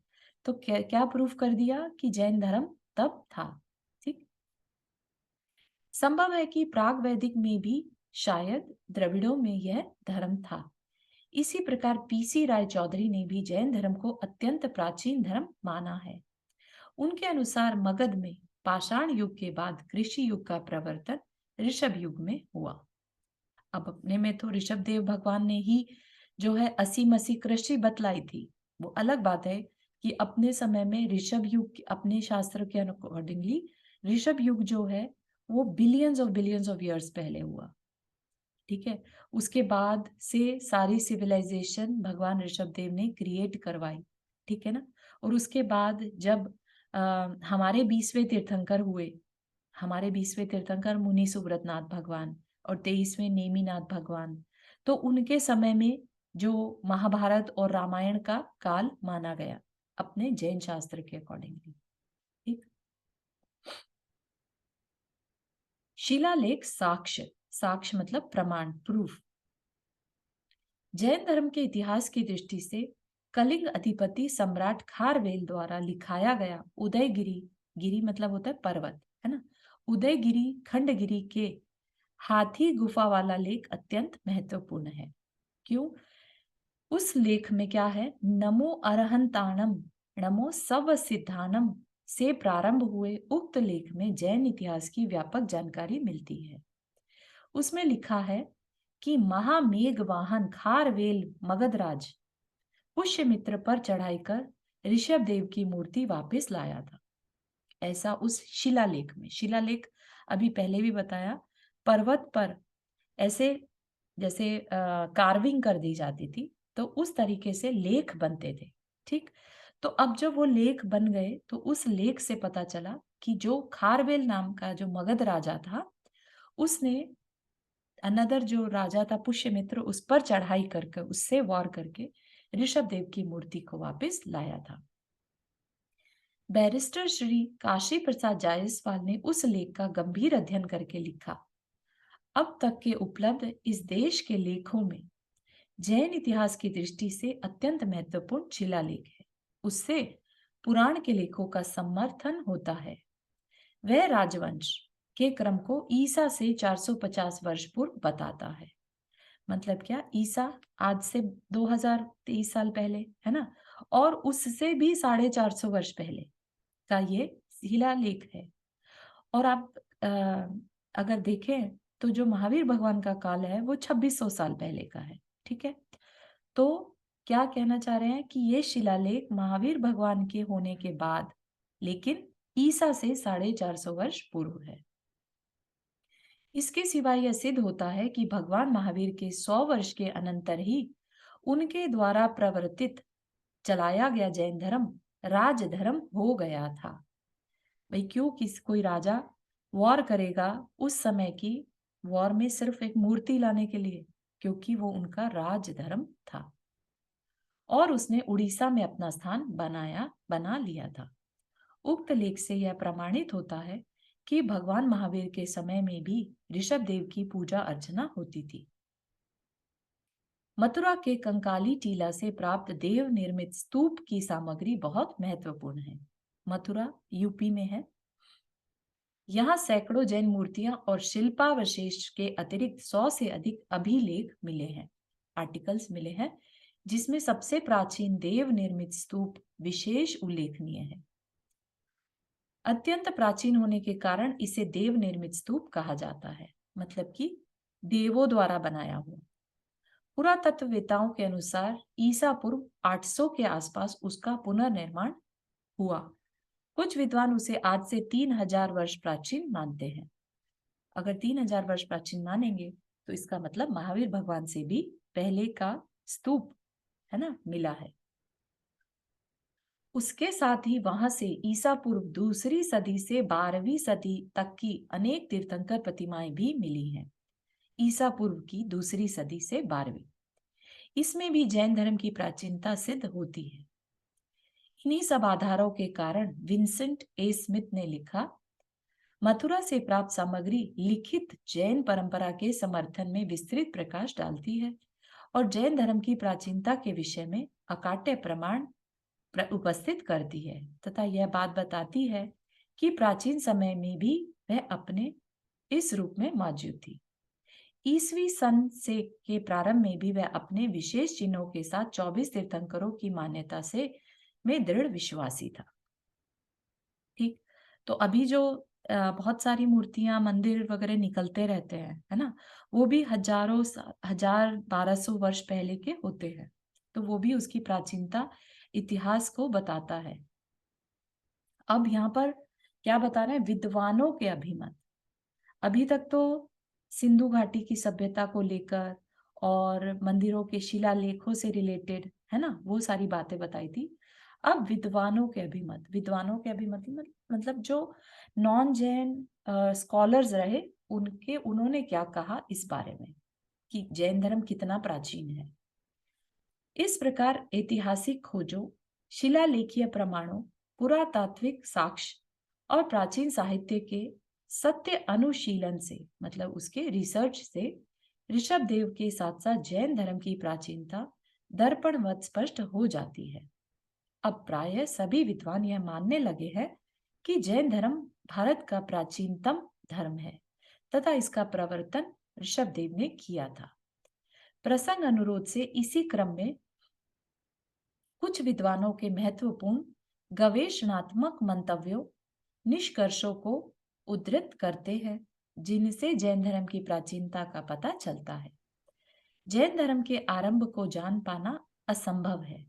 [SPEAKER 1] तो क्या क्या प्रूफ कर दिया कि जैन धर्म तब था। ठीक। संभव है कि प्राग वैदिक में भी शायद द्रविड़ों में यह धर्म था। इसी प्रकार PC राय चौधरी ने भी जैन धर्म को अत्यंत प्राचीन धर्म माना है। उनके अनुसार मगध में पाषाण युग के बाद कृषि युग का प्रवर्तन ऋषभ युग में हुआ। अब अपने में तो ऋषभ देव भगवान ने ही जो है 80 कृषि बतलाई थी। वो अलग बात है कि अपने समय में ऋषभ युग, अपने शास्त्र के अकॉर्डिंगली ऋषभ युग जो है वो बिलियंस ऑफ ईयर्स पहले हुआ। ठीक है। उसके बाद से सारी सिविलाइजेशन भगवान ऋषभ देव ने क्रिएट करवाई। ठीक है ना। और उसके बाद जब हमारे 20वें तीर्थंकर हुए, हमारे 20वें तीर्थंकर मुनि सुब्रतनाथ भगवान और 23वें नेमिनाथ भगवान, तो उनके समय में जो महाभारत और रामायण का काल माना गया अपने जैन शास्त्र के अकॉर्डिंगली। ठीक। शिलालेख साक्ष्य, साक्ष्य मतलब प्रमाण, प्रूफ। जैन धर्म के इतिहास की दृष्टि से कलिंग अधिपति सम्राट खारवेल द्वारा लिखाया गया उदयगिरी, गिरी मतलब होता है पर्वत, है ना, उदयगिरी खंडगिरी के हाथी गुफा वाला लेख अत्यंत महत्वपूर्ण है। क्यों? उस लेख में क्या है? नमो अरहंताणम, नमो सव सिद्धानम से प्रारंभ हुए उक्त लेख में जैन इतिहास की व्यापक जानकारी मिलती है। उसमें लिखा है कि महामेघ वाहन खारवेल मगधराज पुष्यमित्र पर चढ़ाई कर ऋषभ देव की मूर्ति वापस लाया था। ऐसा उस शिलालेख में, शिलालेख अभी पहले भी बताया, पर्वत पर ऐसे जैसे कार्विंग कर दी जाती थी, तो उस तरीके से लेख बनते थे। ठीक। तो अब जब वो लेख बन गए तो उस लेख से पता चला कि जो खारवेल नाम का जो मगध राजा था, उसने अनदर जो राजा था पुष्यमित्र, उस पर चढ़ाई करके उससे वॉर करके ऋषभ देव की मूर्ति को वापस लाया था। बैरिस्टर श्री काशी प्रसाद जायसवाल ने उस लेख का गंभीर अध्ययन करके लिखा, अब तक के उपलब्ध इस देश के लेखों में जैन इतिहास की दृष्टि से अत्यंत महत्वपूर्ण शिलालेख है। उससे पुराण के लेखों का समर्थन होता है। वह राजवंश के क्रम को ईसा से 450 वर्ष पूर्व बताता है। मतलब क्या, ईसा आज से 2023 साल पहले, है ना, और उससे भी 450 वर्ष पहले का ये शिलालेख है। और आप अगर देखें तो जो महावीर भगवान का काल है वो 2600 साल पहले का है। ठीक है, तो क्या कहना चाह रहे हैं कि ये शिलालेख महावीर भगवान के होने के बाद, लेकिन ईसा से 450 वर्ष पूर्व है। इसके सिवा यह सिद्ध होता है कि भगवान महावीर के 100 वर्ष के अनंतर ही उनके द्वारा प्रवर्तित चलाया गया जैन धर्म राजधर्म हो गया था। भाई क्यों कोई राजा वॉर करेगा उस समय की वॉर में सिर्फ एक मूर्ति लाने के लिए? क्योंकि वो उनका राजधर्म था और उसने उड़ीसा में अपना स्थान बना लिया था। उक्त लेख से यह प्रमाणित होता है कि भगवान महावीर के समय में भी ऋषभ देव की पूजा अर्चना होती थी। मथुरा के कंकाली टीला से प्राप्त देव निर्मित स्तूप की सामग्री बहुत महत्वपूर्ण है। मथुरा यूपी में है। यहाँ सैकड़ों जैन मूर्तियां और शिल्पावशेष के अतिरिक्त 100 से अधिक अभिलेख मिले हैं, आर्टिकल्स मिले हैं, जिसमें सबसे प्राचीन देव निर्मित स्तूप विशेष उल्लेखनीय है। अत्यंत प्राचीन होने के कारण इसे देव निर्मित स्तूप कहा जाता है, मतलब कि देवों द्वारा बनाया हुआ। पुरातत्ववेताओं के अनुसार ईसा पूर्व 800 के आसपास उसका पुनर्निर्माण हुआ। कुछ विद्वान उसे आज से 3000 वर्ष प्राचीन मानते हैं। अगर 3000 वर्ष प्राचीन मानेंगे तो इसका मतलब महावीर भगवान से भी पहले का स्तूप, है ना, मिला है। उसके साथ ही वहां से ईसा पूर्व दूसरी सदी से 12वीं सदी तक की अनेक तीर्थंकर प्रतिमाएं भी मिली हैं। ईसा पूर्व की दूसरी सदी से 12वीं, इसमें भी जैन धर्म की प्राचीनता सिद्ध होती है। इन्हीं सब आधारों के कारण विंसेंट ए स्मिथ ने लिखा, मथुरा से प्राप्त सामग्री लिखित जैन परंपरा के समर्थन में विस्तृत प्रकाश डालती है और जैन धर्म की प्राचीनता के विषय में अकाट्य प्रमाण उपस्थित करती है तथा यह बात बताती है कि प्राचीन समय में भी वह अपने इस रूप में मौजूद थी। ईसवी सन से के प्रारंभ में भी वह अपने विशेष चिन्हों के साथ 24 तीर्थंकरों की मान्यता से में दृढ़ विश्वासी था। ठीक, तो अभी जो बहुत सारी मूर्तियां मंदिर वगैरह निकलते रहते हैं, है ना, वो भी हजारों 1200 वर्ष पहले के होते हैं। तो वो भी उसकी प्राचीनता इतिहास को बताता है। अब यहाँ पर क्या बता रहे हैं, विद्वानों के अभिमत। अभी तक तो सिंधु घाटी की सभ्यता को लेकर और मंदिरों के शिलालेखों से रिलेटेड, है ना, वो सारी बातें बताई थी। अब विद्वानों के अभिमत, विद्वानों के अभिमत मतलब जो नॉन जैन स्कॉलर्स रहे, उन्होंने क्या कहा इस बारे में कि जैन धर्म कितना प्राचीन है। इस प्रकार ऐतिहासिक खोजों, शिलालेखीय प्रमाणों, पुरातात्विक साक्ष्य और प्राचीन साहित्य के सत्य अनुशीलन से, मतलब उसके रिसर्च से, ऋषभ देव के साथ साथ जैन धर्म की प्राचीनता दर्पणवत स्पष्ट हो जाती है। अब प्रायः सभी विद्वान यह मानने लगे हैं कि जैन धर्म भारत का प्राचीनतम धर्म है तथा इसका प्रवर्तन ऋषभ देव ने किया था। प्रसंग अनुरोध से इसी क्रम में कुछ विद्वानों के महत्वपूर्ण गवेषणात्मक मंतव्यों, निष्कर्षों को उद्धृत करते हैं, जिनसे जैन धर्म की प्राचीनता का पता चलता है। जैन धर्म के आरंभ को जान पाना असंभव है।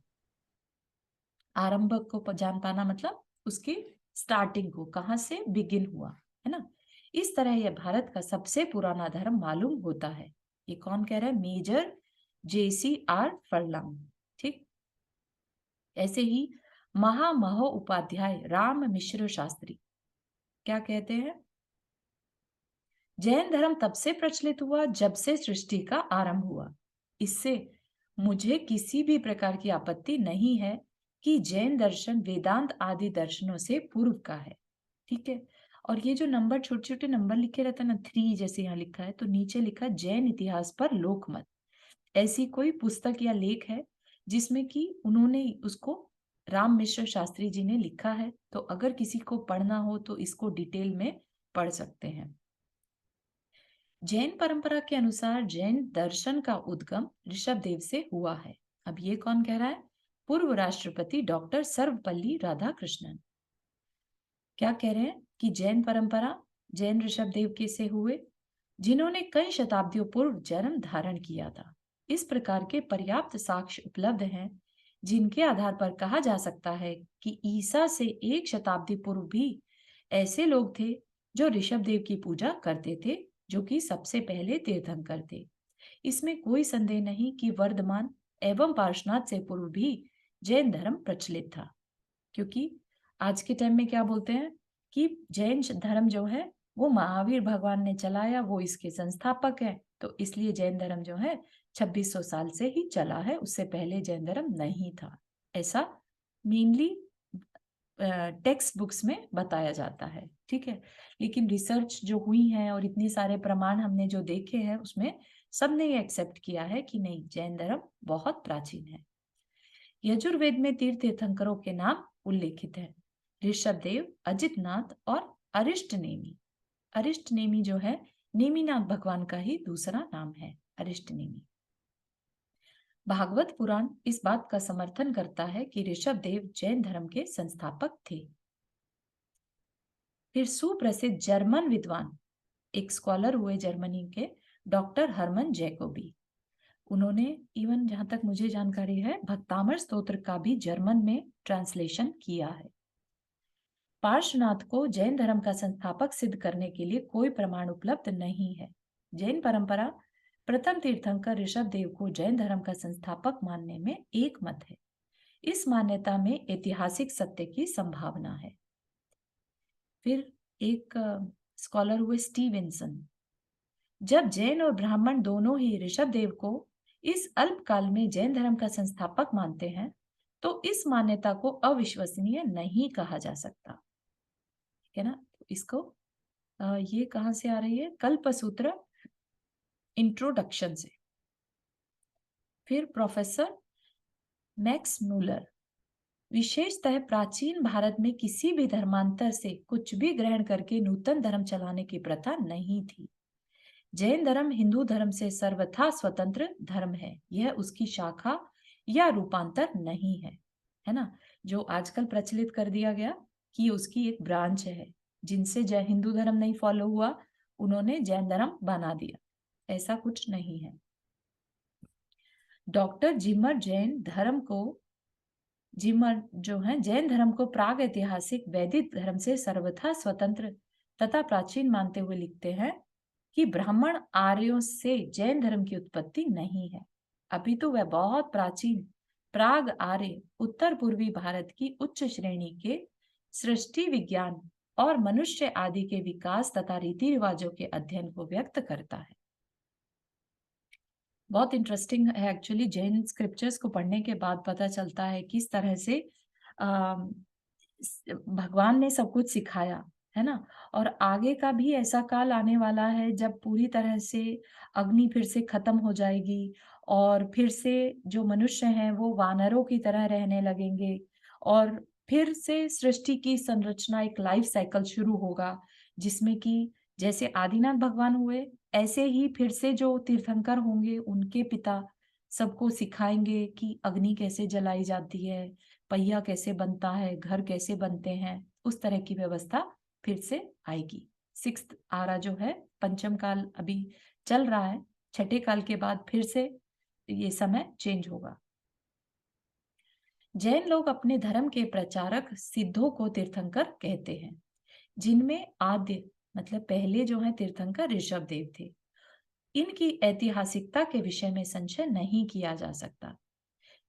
[SPEAKER 1] आरंभ को जान पाना मतलब उसकी स्टार्टिंग को, कहां से बिगिन हुआ, है ना। इस तरह यह भारत का सबसे पुराना धर्म मालूम होता है। ये कौन कह रहा है? Major JCR Furlong. ठीक, ऐसे ही महामहोपाध्याय राम मिश्र शास्त्री क्या कहते हैं? जैन धर्म तब से प्रचलित हुआ जब से सृष्टि का आरंभ हुआ। इससे मुझे किसी भी प्रकार की आपत्ति नहीं है कि जैन दर्शन वेदांत आदि दर्शनों से पूर्व का है। ठीक है। और ये जो नंबर छोटे छोटे नंबर लिखे रहते हैं ना, 3 जैसे यहाँ लिखा है, तो नीचे लिखा है जैन इतिहास पर लोकमत। ऐसी कोई पुस्तक या लेख है जिसमें कि उन्होंने उसको राम मिश्र शास्त्री जी ने लिखा है। तो अगर किसी को पढ़ना हो तो इसको डिटेल में पढ़ सकते हैं। जैन परंपरा के अनुसार जैन दर्शन का उद्गम ऋषभदेव से हुआ है। अब ये कौन कह रहा है? पूर्व राष्ट्रपति डॉक्टर सर्वपल्ली राधाकृष्णन क्या कह रहे हैं कि जैन परंपरा जैन ऋषभदेव के से हुए, जिन्होंने कई शताब्दियों पूर्व जन्म धारण किया था। इस प्रकार के पर्याप्त साक्ष्य उपलब्ध हैं जिनके आधार पर कहा जा सकता है कि ईसा से 1 शताब्दी पूर्व भी ऐसे लोग थे जो ऋषभदेव की पूजा करते थे, जो कि सबसे पहले तीर्थंकर थे। इसमें कोई संदेह नहीं कि वर्धमान एवं पार्श्वनाथ से पूर्व भी जैन धर्म प्रचलित था, क्योंकि आज के टाइम में क्या बोलते हैं कि जैन धर्म जो है वो महावीर भगवान ने चलाया, वो इसके संस्थापक है, तो इसलिए जैन धर्म जो है 2600 साल से ही चला है, उससे पहले जैन धर्म नहीं था। ऐसा मेनली टेक्स्ट बुक्स में बताया जाता है। ठीक है। लेकिन रिसर्च जो हुई है और इतने सारे प्रमाण हमने जो देखे हैं उसमें सबने ये एक्सेप्ट किया है कि नहीं, जैन धर्म बहुत प्राचीन है। यजुर्वेद में तीर्थंकरों के नाम उल्लेखित है। ऋषभदेव, अजितनाथ और अरिष्टनेमी। अरिष्टनेमी जो है नेमिनाथ भगवान का ही दूसरा नाम है, अरिष्टनेमी। भागवत पुराण इस बात का समर्थन करता है कि ऋषभदेव जैन धर्म के संस्थापक थे। फिर सुप्रसिद्ध जर्मन विद्वान, एक स्कॉलर हुए जर्मनी के, डॉक्टर हरमन जैकोबी। उन्होंने इवन जहां तक मुझे जानकारी है भक्तामर स्तोत्र का भी जर्मन में ट्रांसलेशन किया है। पार्श्वनाथ को जैन धर्म का संस्थापक सिद्ध करने के लिए कोई प्रमाण उपलब्ध नहीं है। जैन परंपरा प्रथम तीर्थंकर ऋषभदेव को जैन धर्म का संस्थापक मानने में एक मत है। इस मान्यता में ऐतिहासिक सत्य की संभावना है। फिर एक स्कॉलर हुए स्टीवेंसन। जब जैन और ब्राह्मण दोनों ही ऋषभदेव को इस अल्पकाल में जैन धर्म का संस्थापक मानते हैं, तो इस मान्यता को अविश्वसनीय नहीं कहा जा सकता। ठीक है ना? तो इसको ये कहां से आ रही है? कल्पसूत्र इंट्रोडक्शन से। फिर प्रोफेसर मैक्स मूलर, विशेषतः प्राचीन भारत में किसी भी धर्मांतर से कुछ भी ग्रहण करके नूतन धर्म चलाने की प्रथा नहीं थी। जैन धर्म हिंदू धर्म से सर्वथा स्वतंत्र धर्म है, यह उसकी शाखा या रूपांतर नहीं है। है ना? जो आजकल प्रचलित कर दिया गया कि उसकी एक ब्रांच है, जिनसे जय हिंदू धर्म नहीं फॉलो हुआ उन्होंने जैन धर्म बना दिया, ऐसा कुछ नहीं है। डॉक्टर जिमर जो है जैन धर्म को प्राग ऐतिहासिक वैदिक धर्म से सर्वथा स्वतंत्र तथा प्राचीन मानते हुए लिखते हैं कि ब्राह्मण आर्यों से जैन धर्म की उत्पत्ति नहीं है, अपितु वह बहुत प्राचीन प्राग आर्य उत्तर पूर्वी भारत की उच्च श्रेणी के सृष्टि विज्ञान और मनुष्य आदि के विकास तथा रीति रिवाजों के अध्ययन को व्यक्त करता है। बहुत इंटरेस्टिंग है एक्चुअली। जैन स्क्रिप्चर्स को पढ़ने के बाद पता चलता है किस तरह से भगवान ने सब कुछ सिखाया, है ना? और आगे का भी ऐसा काल आने वाला है जब पूरी तरह से अग्नि फिर से खत्म हो जाएगी और फिर से जो मनुष्य हैं वो वानरों की तरह रहने लगेंगे और फिर से सृष्टि की संरचना, एक लाइफ साइकिल शुरू होगा, जिसमें कि जैसे आदिनाथ भगवान हुए ऐसे ही फिर से जो तीर्थंकर होंगे उनके पिता सबको सिखाएंगे कि अग्नि कैसे जलाई जाती है, पहिया कैसे बनता है, घर कैसे बनते हैं, उस तरह की व्यवस्था फिर से आएगी। 6th आरा जो है, पंचम काल अभी चल रहा है, छठे काल के बाद फिर से ये समय चेंज होगा। जैन लोग अपने धर्म के प्रचारक सिद्धों को तीर्थंकर कहते हैं, जिनमें आद्य मतलब पहले जो है तीर्थंकर ऋषभदेव थे। इनकी ऐतिहासिकता के विषय में संशय नहीं किया जा सकता।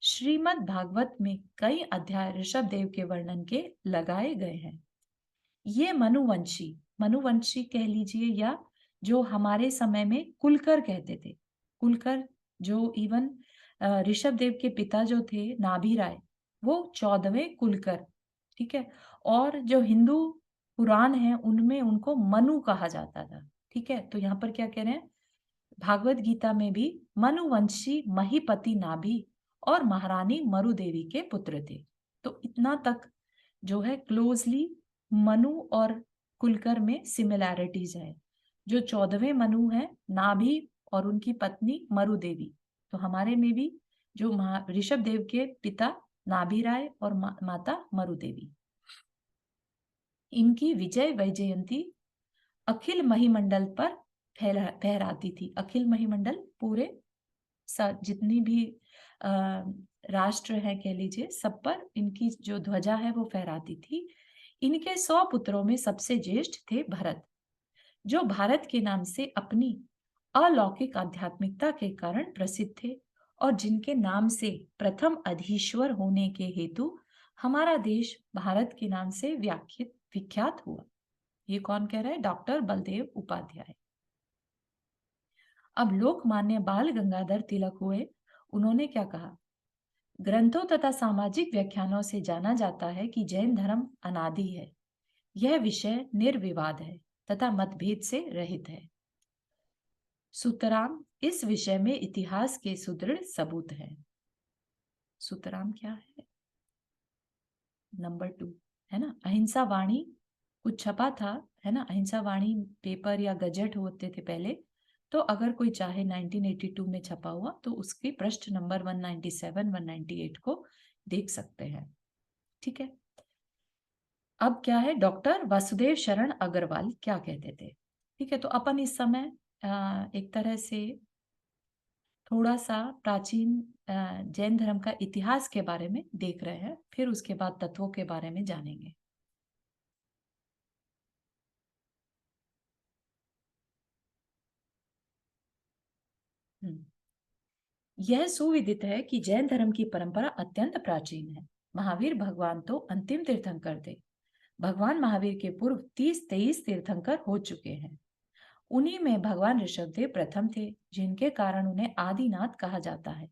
[SPEAKER 1] श्रीमद् भागवत में कई अध्याय ऋषभ देव के वर्णन के लगाए गए हैं। ये मनुवंशी कह लीजिए, या जो हमारे समय में कुलकर कहते थे। कुलकर जो इवन ऋषभ देव के पिता जो थे नाभि राय, वो 14वें कुलकर, ठीक है। और जो हिंदू पुराण है उनमें उनको मनु कहा जाता था, ठीक है। तो यहाँ पर क्या कह रहे हैं, भागवत गीता में भी मनुवंशी महीपति नाभि और महारानी मरु देवी के पुत्र थे। तो इतना तक जो है क्लोजली मनु और कुलकर में सिमिलैरिटीज है। जो 14वें मनु है नाभि और उनकी पत्नी मरु देवी, तो हमारे में भी जो ऋषभ देव के पिता नाभि राय और माता मरु देवी, इनकी विजय वैजयंती अखिल महिमंडल पर फहराती थी। अखिल महिमंडल पूरे जितनी भी राष्ट्र है कह लीजिए, सब पर इनकी जो ध्वजा है वो फहराती थी। इनके 100 पुत्रों में सबसे ज्येष्ठ थे भरत, जो भारत के नाम से अपनी अलौकिक आध्यात्मिकता के कारण प्रसिद्ध थे और जिनके नाम से प्रथम अधीश्वर होने के हेतु हमारा देश भारत के नाम से विख्यात हुआ। ये कौन कह रहा है? डॉक्टर बलदेव उपाध्याय। अब लोकमान्य बाल गंगाधर तिलक हुए। उन्होंने क्या कहा? ग्रंथों तथा सामाजिक व्याख्यानों से जाना जाता है कि जैन धर्म अनादि है। यह विषय निर्विवाद है तथा मतभेद से रहित है। सुतराम इस विषय में इतिहास के सुदृढ़ सबूत हैं। सुतराम क्या है? नंबर 2 है ना। अहिंसा वाणी कुछ छपा था, है ना। अहिंसा वाणी पेपर या गजट होते थे पहले, तो अगर कोई चाहे 1982 में छपा हुआ तो उसकी पृष्ठ नंबर 197 198 को देख सकते हैं, ठीक है। अब क्या है, डॉक्टर वासुदेव शरण अग्रवाल क्या कहते थे, ठीक है। तो अपन इस समय एक तरह से थोड़ा सा प्राचीन जैन धर्म का इतिहास के बारे में देख रहे हैं, फिर उसके बाद तत्वों के बारे में जानेंगे। यह सुविदित है कि जैन धर्म की परंपरा अत्यंत प्राचीन है। महावीर भगवान तो अंतिम तीर्थंकर थे। भगवान महावीर के पूर्व 30-23 तीर्थंकर हो चुके हैं। उन्हीं में भगवान ऋषभदेव प्रथम थे, जिनके कारण उन्हें आदिनाथ कहा जाता है।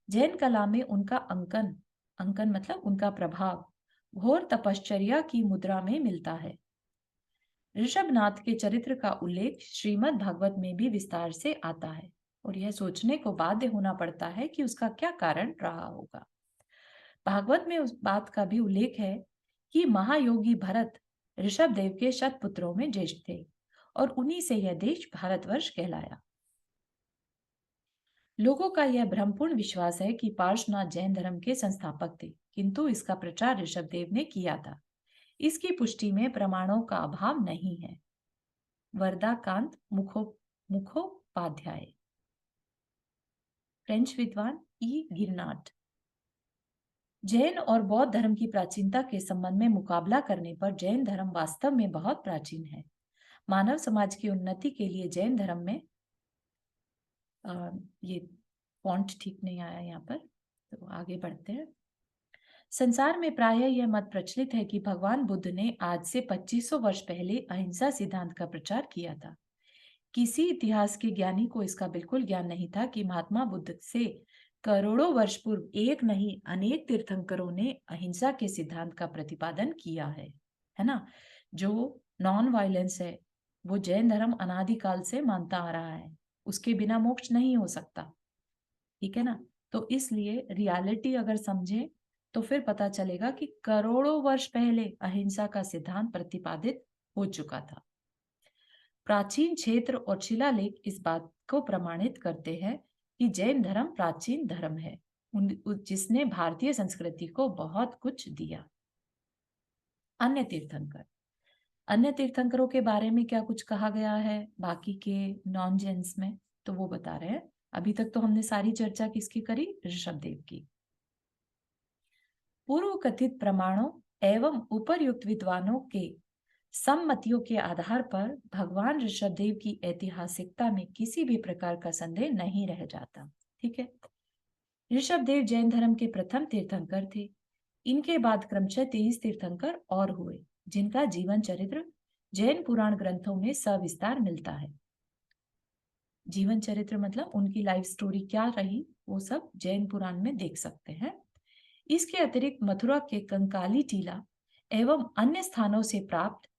[SPEAKER 1] जैन कला में उनका अंकन अंकन मतलब उनका प्रभाव घोर तपश्चर्या की मुद्रा में मिलता है। ऋषभनाथ के चरित्र का उल्लेख श्रीमद् भागवत में भी विस्तार से आता है और यह सोचने को बाध्य होना पड़ता है कि उसका क्या कारण रहा होगा। भागवत में उस बात का भी उल्लेख है कि महायोगी भरत ऋषभदेव के शतपुत्रों में ज्येष्ठ थे और उन्हीं से यह देश भारतवर्ष कहलाया। लोगों का यह भ्रमपूर्ण विश्वास है कि पार्श्वनाथ जैन धर्म के संस्थापक थे, किंतु इसका प्रचार ऋषभदेव ने किया था। इसकी पुष्टि में प्रमाणों का अभाव नहीं है। वरदाकांत मुखोपाध्याय, फ्रेंच विद्वान ई गिरनाट। जैन और बौद्ध धर्म की प्राचीनता के संबंध में मुकाबला करने पर जैन धर्म वास्तव में बहुत प्राचीन है। मानव समाज की उन्नति के लिए जैन धर्म में ये फॉन्ट ठीक नहीं आया यहाँ पर, तो आगे बढ़ते हैं। संसार में प्रायः यह मत प्रचलित है कि भगवान बुद्ध ने आज से 2500 वर्ष पहले अहिंसा सिद्धांत का प्रचार किया था। किसी इतिहास के ज्ञानी को इसका बिल्कुल ज्ञान नहीं था कि महात्मा बुद्ध से करोड़ों वर्ष पूर्व एक नहीं अनेक तीर्थंकरों ने अहिंसा के सिद्धांत का प्रतिपादन किया है ना। जो नॉन वायलेंस है वो जैन धर्म अनादिकाल से मानता आ रहा है, उसके बिना मोक्ष नहीं हो सकता, ठीक है ना। तो इसलिए रियलिटी अगर समझे तो फिर पता चलेगा कि करोड़ों वर्ष पहले अहिंसा का सिद्धांत प्रतिपादित हो चुका था। प्राचीन क्षेत्र और शिलालेख इस बात को प्रमाणित करते हैं कि जैन धर्म प्राचीन धर्म है, जिसने भारतीय संस्कृति को बहुत कुछ दिया। अन्य तीर्थंकरों के बारे में क्या कुछ कहा गया है बाकी के नॉन जैन्स में, तो वो बता रहे हैं। अभी तक तो हमने सारी चर्चा किसकी करी? ऋषभदेव की। पूर्व कथित प्रमाणों एवं उपर्युक्त विद्वानों के सम्मतियों के आधार पर भगवान ऋषभदेव की ऐतिहासिकता में किसी भी प्रकार का संदेह नहीं रह जाता, ठीक है। ऋषभदेव जैन धर्म के प्रथम तीर्थंकर थे। इनके बाद क्रमशः 23 तीर्थंकर और हुए, जिनका जीवन चरित्र जैन पुराण ग्रंथों में सविस्तार मिलता है। जीवन चरित्र मतलब उनकी लाइफ स्टोरी क्या रही, वो सब जैन पुराण में देख सकते हैं। इसके अतिरिक्त मथुरा के कंकाली टीला एवं अन्य स्थानों से प्राप्त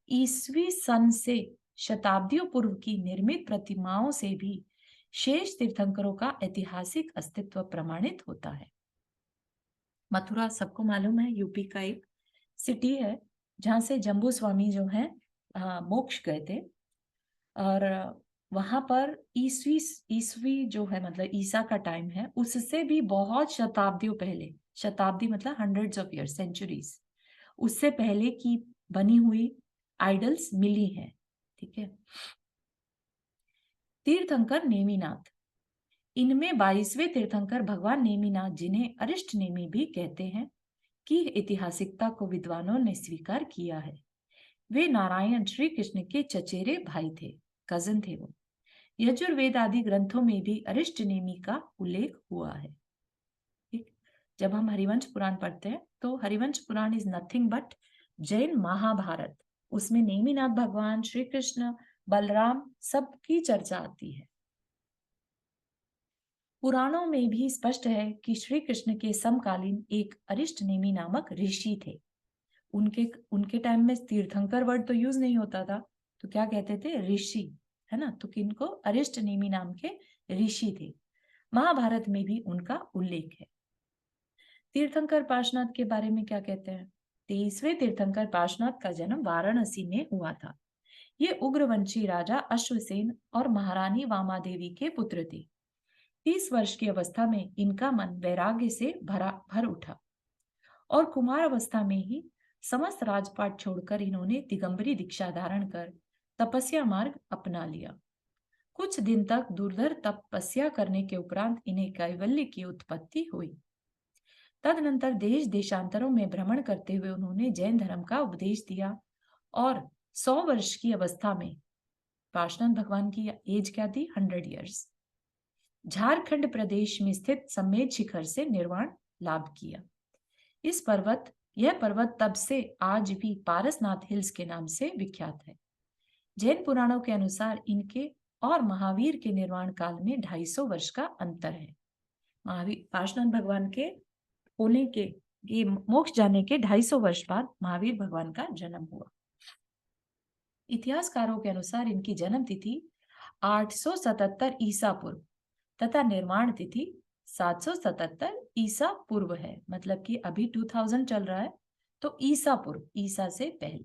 [SPEAKER 1] ईसवी सन से शताब्दियों पूर्व की निर्मित प्रतिमाओं से भी शेष तीर्थंकरों का ऐतिहासिक अस्तित्व प्रमाणित होता है। मथुरा सबको मालूम है, यूपी का एक सिटी है जहां से जम्बू स्वामी जो है मोक्ष गए थे। और वहां पर ईसवी ईसवी जो है मतलब ईसा का टाइम है, उससे भी बहुत शताब्दियों पहले, शताब्दी मतलब हंड्रेड्स ऑफ ईयर, सेंचुरीज, उससे पहले की बनी हुई आइडल्स मिली हैं। ठीक है। तीर्थंकर नेमिनाथ, इनमें 22वें तीर्थंकर भगवान नेमिनाथ, जिन्हें अरिष्ट नेमि भी कहते हैं, की ऐतिहासिकता को विद्वानों ने स्वीकार किया है। वे नारायण श्री कृष्ण के चचेरे भाई थे, कजन थे वो। यजुर्वेद आदि ग्रंथों में भी अरिष्ट नेमि का उल्लेख हुआ है। ठीक। जब हम हरिवंश पुराण पढ़ते हैं तो Harivansh Purana is nothing but Jain Mahabharata. उसमें नेमिनाथ भगवान, श्री कृष्ण, बलराम सबकी चर्चा आती है। पुराणों में भी स्पष्ट है कि श्री कृष्ण के समकालीन एक अरिष्ट नेमि नामक ऋषि थे। उनके उनके टाइम में तीर्थंकर वर्ड तो यूज नहीं होता था, तो क्या कहते थे? ऋषि, है ना। तो किनको? अरिष्ट नेमि नाम के ऋषि थे। महाभारत में भी उनका उल्लेख है। तीर्थंकर पार्श्वनाथ के बारे में क्या कहते हैं? 23वें तीर्थंकर पार्श्वनाथ का जन्म वाराणसी में हुआ था। ये उग्रवंशी राजा अश्वसेन और महारानी वामादेवी के पुत्र थे। 30 वर्ष की अवस्था में इनका मन वैराग्य से भर उठा और कुमार अवस्था में ही समस्त राजपाट छोड़कर इन्होंने दिगंबरी दीक्षा धारण कर तपस्या मार्ग अपना लिया। कुछ दिन तक दुर्धर तपस्या करने के उपरांत इन्हें कैवल्य की उत्पत्ति हुई। तदनंतर देश देशांतरों में भ्रमण करते हुए उन्होंने जैन धर्म का उपदेश दिया और 100 वर्ष की अवस्था में, पार्श्वनाथ भगवान की एज क्या थी? 100 ईयर्स, झारखंड प्रदेश में स्थित सम्मेद शिखर से निर्वाण लाभ किया। यह पर्वत तब से आज भी पारसनाथ हिल्स के नाम से विख्यात है। जैन पुराणों के अनुसार इनके और महावीर के निर्वाण काल में 250 वर्ष का अंतर है। महावीर, पार्श्वनाथ भगवान के होने के, ये मोक्ष जाने के 250 वर्ष बाद महावीर भगवान का जन्म हुआ। इतिहासकारों के अनुसार इनकी जन्म तिथि 877 ईसा पूर्व तथा निर्माण तिथि 777 ईसा पूर्व है। मतलब कि अभी 2000 चल रहा है, तो ईसा पूर्व, ईसा से पहले।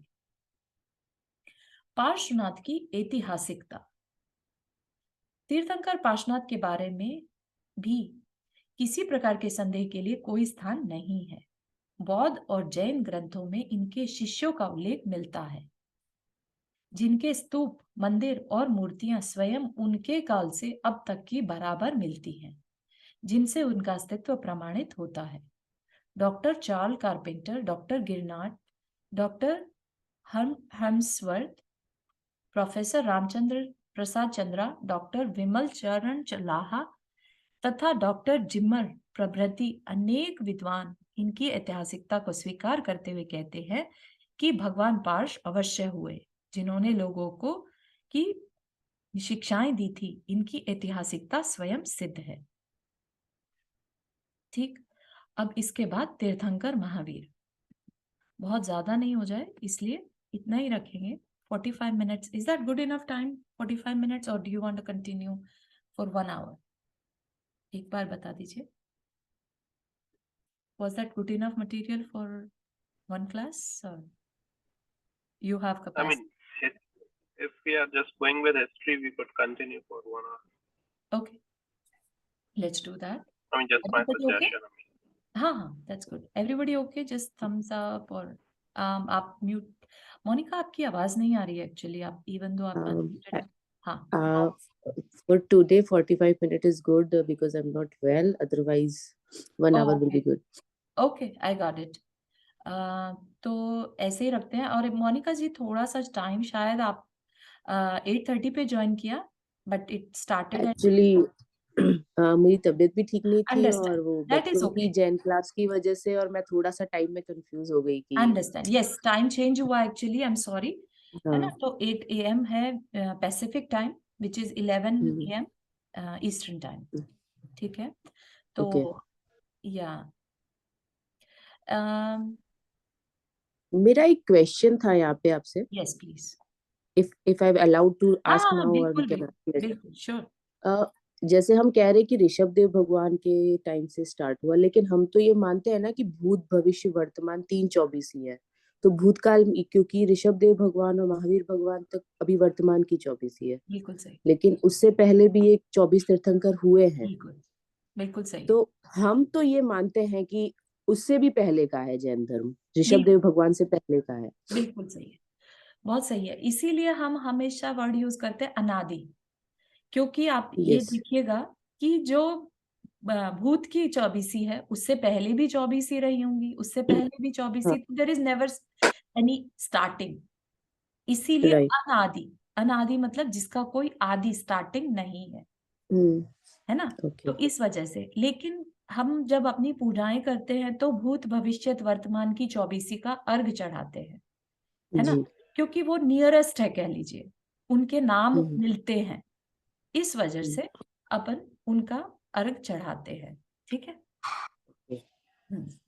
[SPEAKER 1] पार्श्वनाथ की ऐतिहासिकता। तीर्थंकर पार्श्वनाथ के बारे में भी किसी प्रकार के संदेह के लिए कोई स्थान नहीं है। बौद्ध और जैन ग्रंथों में इनके शिष्यों का उल्लेख मिलता है, जिनके स्तूप, मंदिर और मूर्तियां स्वयं उनके काल से अब तक की बराबर मिलती हैं, जिनसे उनका अस्तित्व प्रमाणित होता है। Doctor Charles Carpenter, doctor Guerinot, doctor Harmsworth, professor Ramchandra Prasad Chandra, doctor Vimal Charan Laha तथा डॉक्टर जिम्मर प्रभृति अनेक विद्वान इनकी ऐतिहासिकता को स्वीकार करते हुए कहते हैं कि भगवान पार्श अवश्य हुए, जिन्होंने लोगों को की शिक्षाएं दी थी। इनकी ऐतिहासिकता स्वयं सिद्ध है। ठीक। अब इसके बाद तीर्थंकर महावीर। बहुत ज्यादा नहीं हो जाए इसलिए इतना ही रखेंगे। 45 minutes, is that good enough time? 45 minutes, और do you want to continue for 1 hour? एक बार बता दीजिए। Was that good enough material for one class, or you have
[SPEAKER 2] I
[SPEAKER 1] capacity?
[SPEAKER 2] mean, if we are just going with history, we could continue for 1 hour.
[SPEAKER 1] Okay, let's do that.
[SPEAKER 2] I mean, just my
[SPEAKER 1] Everybody okay?
[SPEAKER 2] suggestion.
[SPEAKER 1] हाँ, that's good. Everybody okay? Just thumbs up, और आप mute. Monika, आपकी आवाज नहीं आ रही है actually, आप even though आप unmuted हैं। हाँ,
[SPEAKER 3] For today, 45 minutes is good because I'm not well. Otherwise, 1 hour will be good.
[SPEAKER 1] Okay, I got it. तो ऐसे ही रखते हैं। और मोनिका जी, थोड़ा सा टाइम शायद आप 8:30 पे ज्वाइन किया, बट इट स्टार्टेड
[SPEAKER 3] Actually, मेरी तबीयत भी ठीक नहीं थी और
[SPEAKER 1] अंडरस्टैंड,
[SPEAKER 3] वो
[SPEAKER 1] दैट इज
[SPEAKER 3] बच्चों की
[SPEAKER 1] ओके।
[SPEAKER 3] जैन क्लास की वजह से, और मैं थोड़ा सा टाइम में कंफ्यूज हो गई कि
[SPEAKER 1] अंडरस्टैंड, यस, टाइम चेंज हुआ एक्चुअली, आई एम सॉरी, है ना।
[SPEAKER 3] हाँ।
[SPEAKER 1] तो 8 AM है Pacific time, which is 11
[SPEAKER 3] hmm,
[SPEAKER 1] AM eastern time, ठीक है।
[SPEAKER 3] ओके।
[SPEAKER 1] तो या
[SPEAKER 3] मेरा एक क्वेश्चन था यहाँ पे आपसे,
[SPEAKER 1] yes please.
[SPEAKER 3] if I'm allowed to
[SPEAKER 1] हाँ
[SPEAKER 3] ask
[SPEAKER 1] हाँ,
[SPEAKER 3] now or we
[SPEAKER 1] बिल्कुल
[SPEAKER 3] can
[SPEAKER 1] बिल्कुल
[SPEAKER 3] ask later.
[SPEAKER 1] बिल्कुल, श्योर।
[SPEAKER 3] अ, जैसे हम कह रहे हैं कि ऋषभ देव भगवान के टाइम से स्टार्ट हुआ, लेकिन हम तो ये मानते हैं ना कि भूत भविष्य वर्तमान तीन 24 ही है। तो भूतकाल क्योंकि ऋषभ देव भगवान और महावीर भगवान तक अभी वर्तमान की 24 ही है,
[SPEAKER 1] बिल्कुल सही,
[SPEAKER 3] लेकिन उससे पहले भी एक 24 तीर्थंकर हुए हैं।
[SPEAKER 1] बिल्कुल बिल्कुल सही,
[SPEAKER 3] तो हम तो ये मानते हैं कि उससे भी पहले का है जैन धर्म, ऋषभ देव
[SPEAKER 1] बिल्कुल
[SPEAKER 3] भगवान से पहले का है।
[SPEAKER 1] बिल्कुल सही है, बहुत सही है। इसीलिए हम हमेशा वर्ड यूज करते हैं अनादि, क्योंकि आप ये
[SPEAKER 3] यस।
[SPEAKER 1] देखिएगा कि जो भूत की 24 है, उससे पहले भी 24 रही होंगी, उससे पहले भी 24,
[SPEAKER 3] हाँ,
[SPEAKER 1] तो there is never any starting. इसीलिए
[SPEAKER 3] राइट।
[SPEAKER 1] अनादि, अनादि मतलब जिसका कोई आदि स्टार्टिंग नहीं
[SPEAKER 3] हम्म,
[SPEAKER 1] है ना।
[SPEAKER 3] ओके।
[SPEAKER 1] तो इस वजह से, लेकिन हम जब अपनी पूजाएं करते हैं तो भूत भविष्यत वर्तमान की 24 का अर्घ चढ़ाते हैं, है ना,
[SPEAKER 3] जी।
[SPEAKER 1] क्योंकि वो नियरेस्ट है, कह लीजिए, उनके नाम
[SPEAKER 3] हम्म,
[SPEAKER 1] मिलते हैं, इस वजह
[SPEAKER 3] हम्म,
[SPEAKER 1] से अपन उनका अर्घ चढ़ाते हैं, ठीक है।
[SPEAKER 3] ओके।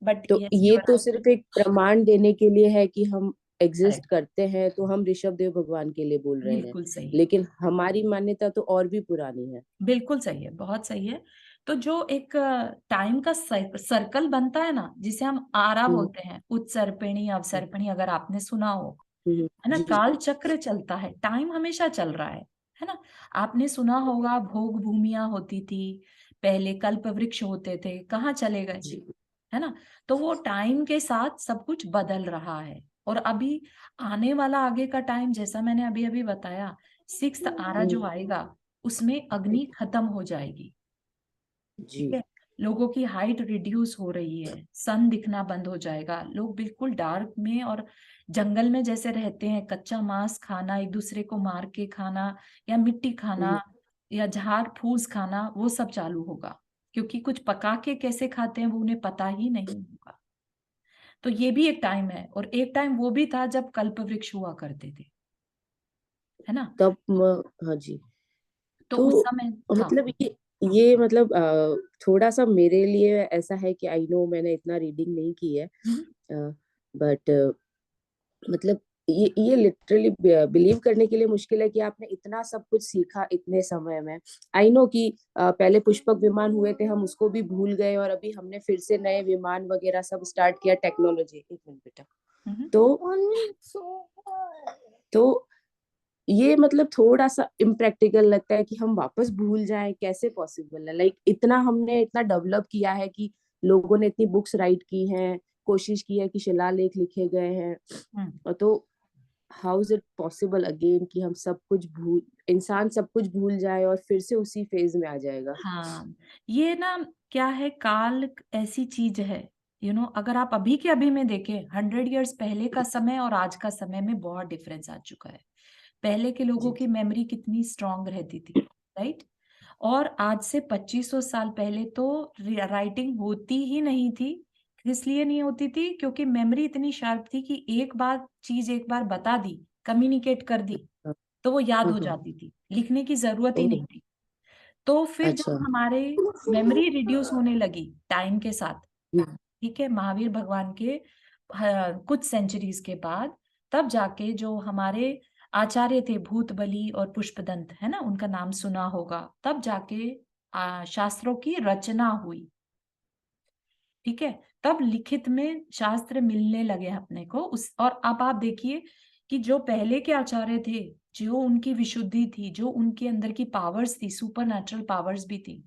[SPEAKER 1] बट
[SPEAKER 3] तो
[SPEAKER 1] यस,
[SPEAKER 3] ये तो सिर्फ एक प्रमाण देने के लिए है कि हम एग्जिस्ट
[SPEAKER 1] करेक्ट,
[SPEAKER 3] करते हैं, तो हम ऋषभ देव भगवान के लिए बोल रहे हैं,
[SPEAKER 1] बिल्कुल सही है,
[SPEAKER 3] लेकिन हमारी मान्यता तो और भी पुरानी है।
[SPEAKER 1] बिल्कुल सही है, बहुत सही है। तो जो एक टाइम का सर्कल बनता है ना, जिसे हम आरा
[SPEAKER 3] हम्म,
[SPEAKER 1] बोलते हैं, उत्सर्पिणी अवसर्पिणी, अगर आपने सुना हो, है ना,
[SPEAKER 3] जी जी।
[SPEAKER 1] काल चक्र चलता है, टाइम हमेशा चल रहा है ना। आपने सुना होगा भोग भूमियां होती थी पहले, कल्प वृक्ष होते थे, कहाँ चले गए,
[SPEAKER 3] जी।
[SPEAKER 1] है ना। तो वो टाइम के साथ सब कुछ बदल रहा है, और अभी आने वाला आगे का टाइम, जैसा मैंने अभी अभी बताया, 6th आरा जो आएगा, उसमें अग्नि खत्म हो जाएगी, ठीक
[SPEAKER 3] जी।
[SPEAKER 1] है। लोगों की हाइट रिड्यूस हो रही है, सन दिखना बंद हो जाएगा, लोग बिल्कुल डार्क में और जंगल में जैसे रहते हैं, कच्चा मांस खाना, एक दूसरे को मार के खाना, या मिट्टी खाना, या झाड़ फूस खाना, वो सब चालू होगा, क्योंकि कुछ पका के कैसे खाते हैं वो उन्हें पता ही नहीं होगा। तो ये भी एक टाइम है, और एक टाइम वो भी था जब कल्प वृक्ष हुआ करते थे, है ना।
[SPEAKER 3] हाँ जी।
[SPEAKER 1] तो
[SPEAKER 3] तो
[SPEAKER 1] उस समय था।
[SPEAKER 3] मतलब ये मतलब थोड़ा सा मेरे लिए ऐसा है कि आई नो मैंने इतना रीडिंग नहीं की है,
[SPEAKER 1] हम्म,
[SPEAKER 3] बट मतलब ये लिटरली बिलीव करने के लिए मुश्किल है कि आपने इतना सब कुछ सीखा इतने समय में। आई नो कि पहले पुष्पक विमान हुए थे, हम उसको भी भूल गए, और अभी हमने फिर से नए विमान वगैरह सब स्टार्ट किया, टेक्नोलॉजी। एक मिनट बेटा।
[SPEAKER 1] हम्म,
[SPEAKER 3] तो तो ये मतलब थोड़ा सा इम्प्रैक्टिकल लगता है कि हम वापस भूल जाएं, कैसे पॉसिबल है? लाइक इतना हमने इतना डेवलप किया है कि लोगों ने इतनी बुक्स राइट की हैं, कोशिश की है कि शिलालेख लिखे गए हैं,
[SPEAKER 1] हम्म।
[SPEAKER 3] और तो how is it possible again कि हम सब कुछ भूल, इंसान सब कुछ भूल जाए और फिर से उसी फेज में आ जाएगा?
[SPEAKER 1] हाँ, ये ना, क्या है, काल ऐसी चीज है, अगर आप अभी के अभी में देखें, 100 years पहले का समय और आज का समय में बहुत डिफरेंस आ चुका है। पहले के लोगों
[SPEAKER 3] जी।
[SPEAKER 1] की मेमोरी कितनी स्ट्रांग रहती थी, राइट। और आज से 2500 साल पहले तो राइटिंग होती ही नहीं थी। इसलिए नहीं होती थी क्योंकि मेमोरी इतनी शार्प थी कि एक बार बता दी, कम्युनिकेट कर दी,
[SPEAKER 3] हाँ
[SPEAKER 1] तो वो याद
[SPEAKER 3] हाँ
[SPEAKER 1] हो
[SPEAKER 3] हाँ।
[SPEAKER 1] जाती थी, लिखने की जरूरत ही
[SPEAKER 3] ओह,
[SPEAKER 1] नहीं थी। तो फिर
[SPEAKER 3] अच्छा।
[SPEAKER 1] जब हमारे मेमोरी रिड्यूस होने लगी टाइम के साथ,
[SPEAKER 3] हम्म,
[SPEAKER 1] ठीक है, महावीर भगवान के कुछ सेंचुरीज के बाद, तब जाके जो हमारे आचार्य थे भूत बलि और पुष्पदंत, है ना, उनका नाम सुना होगा, तब जाके शास्त्रों की रचना हुई, ठीक है। तब लिखित में शास्त्र मिलने लगे अपने को, उस और अब आप देखिए कि जो पहले के आचार्य थे, जो उनकी विशुद्धि थी, जो उनके अंदर की पावर्स थी, सुपर नेचुरल पावर्स भी थी,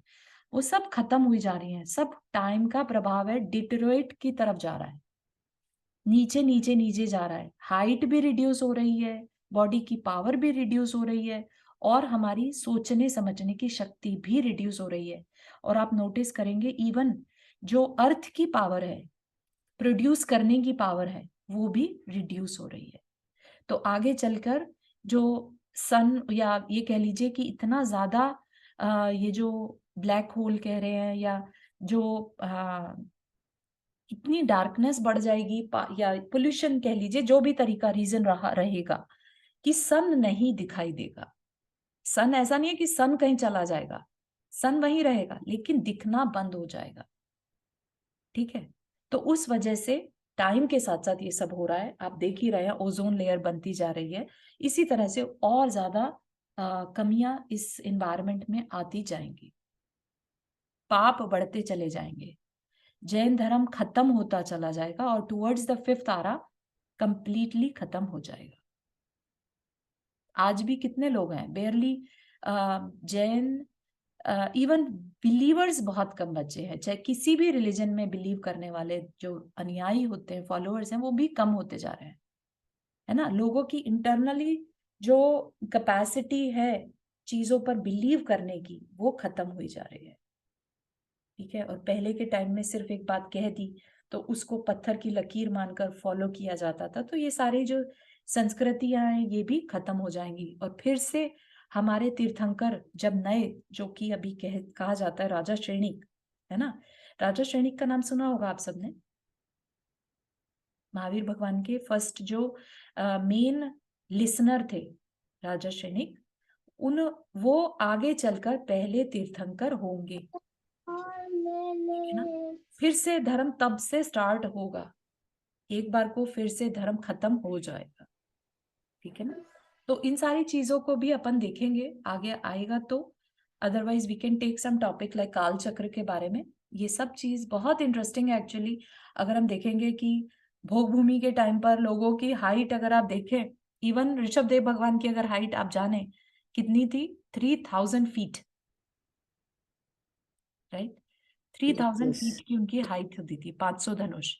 [SPEAKER 1] वो सब खत्म हुई जा रही हैं। सब टाइम का प्रभाव है, डिटेरोरेट की तरफ जा रहा है, नीचे नीचे नीचे जा रहा है, हाइट भी रिड्यूस हो रही है, बॉडी की पावर भी रिड्यूस हो रही है, और हमारी सोचने समझने की शक्ति भी रिड्यूस हो रही है। और आप नोटिस करेंगे, इवन जो अर्थ की पावर है, प्रोड्यूस करने की पावर है, वो भी रिड्यूस हो रही है। तो आगे चलकर जो सन, या ये कह लीजिए कि इतना ज्यादा ये जो ब्लैक होल कह रहे हैं, या जो इतनी डार्कनेस बढ़ जाएगी, या पोल्यूशन कह लीजिए, जो भी तरीका रीजन रहेगा कि सन नहीं दिखाई देगा। सन ऐसा नहीं है कि सन कहीं चला जाएगा, सन वहीं रहेगा लेकिन दिखना बंद हो जाएगा। ठीक है, तो उस वजह से टाइम के साथ साथ ये सब हो रहा है। आप देख ही रहे हैं, ओजोन लेयर बनती जा रही है। इसी तरह से और ज्यादा कमियां इस एनवायरनमेंट में आती जाएंगी, पाप बढ़ते चले जाएंगे, जैन धर्म खत्म होता चला जाएगा और towards the 5th Ara completely खत्म हो जाएगा। आज भी कितने लोग हैं, बेयरली जैन, इवन बिलीवर्स बहुत कम बचे हैं। चाहे किसी भी रिलीजन में बिलीव करने वाले जो अनुयायी होते हैं, फॉलोअर्स हैं, वो भी कम होते जा रहे हैं, है ना। लोगों की इंटरनली जो कैपेसिटी है चीजों पर बिलीव करने की, वो खत्म हुई जा रही है। ठीक है, और पहले के टाइम में सिर्फ एक बात कह दी तो उसको पत्थर की लकीर मानकर फॉलो किया जाता था। तो ये सारी जो संस्कृतियां हैं ये भी खत्म हो जाएंगी, और फिर से हमारे तीर्थंकर जब नए, जो कि अभी कहा जाता है राजा श्रेणिक, है ना। राजा श्रेणिक का नाम सुना होगा आप सबने, महावीर भगवान के फर्स्ट जो मेन लिसनर थे राजा श्रेणिक, उन वो आगे चलकर पहले तीर्थंकर होंगे। ठीक है ना, फिर से धर्म तब से स्टार्ट होगा, एक बार को फिर से धर्म खत्म हो जाएगा। ठीक है ना, तो इन सारी चीजों को भी अपन देखेंगे आगे आएगा तो। Otherwise we can take some topic like काल चक्र के बारे में। ये सब चीज बहुत इंटरेस्टिंग है एक्चुअली। अगर हम देखेंगे कि भोग भूमि के टाइम पर लोगों की हाइट अगर आप देखें, इवन ऋषभ देव भगवान की अगर हाइट आप जाने कितनी थी, 3000 फीट, राइट। 3000
[SPEAKER 3] यस,
[SPEAKER 1] फीट की उनकी हाइट होती थी, 500 धनुष।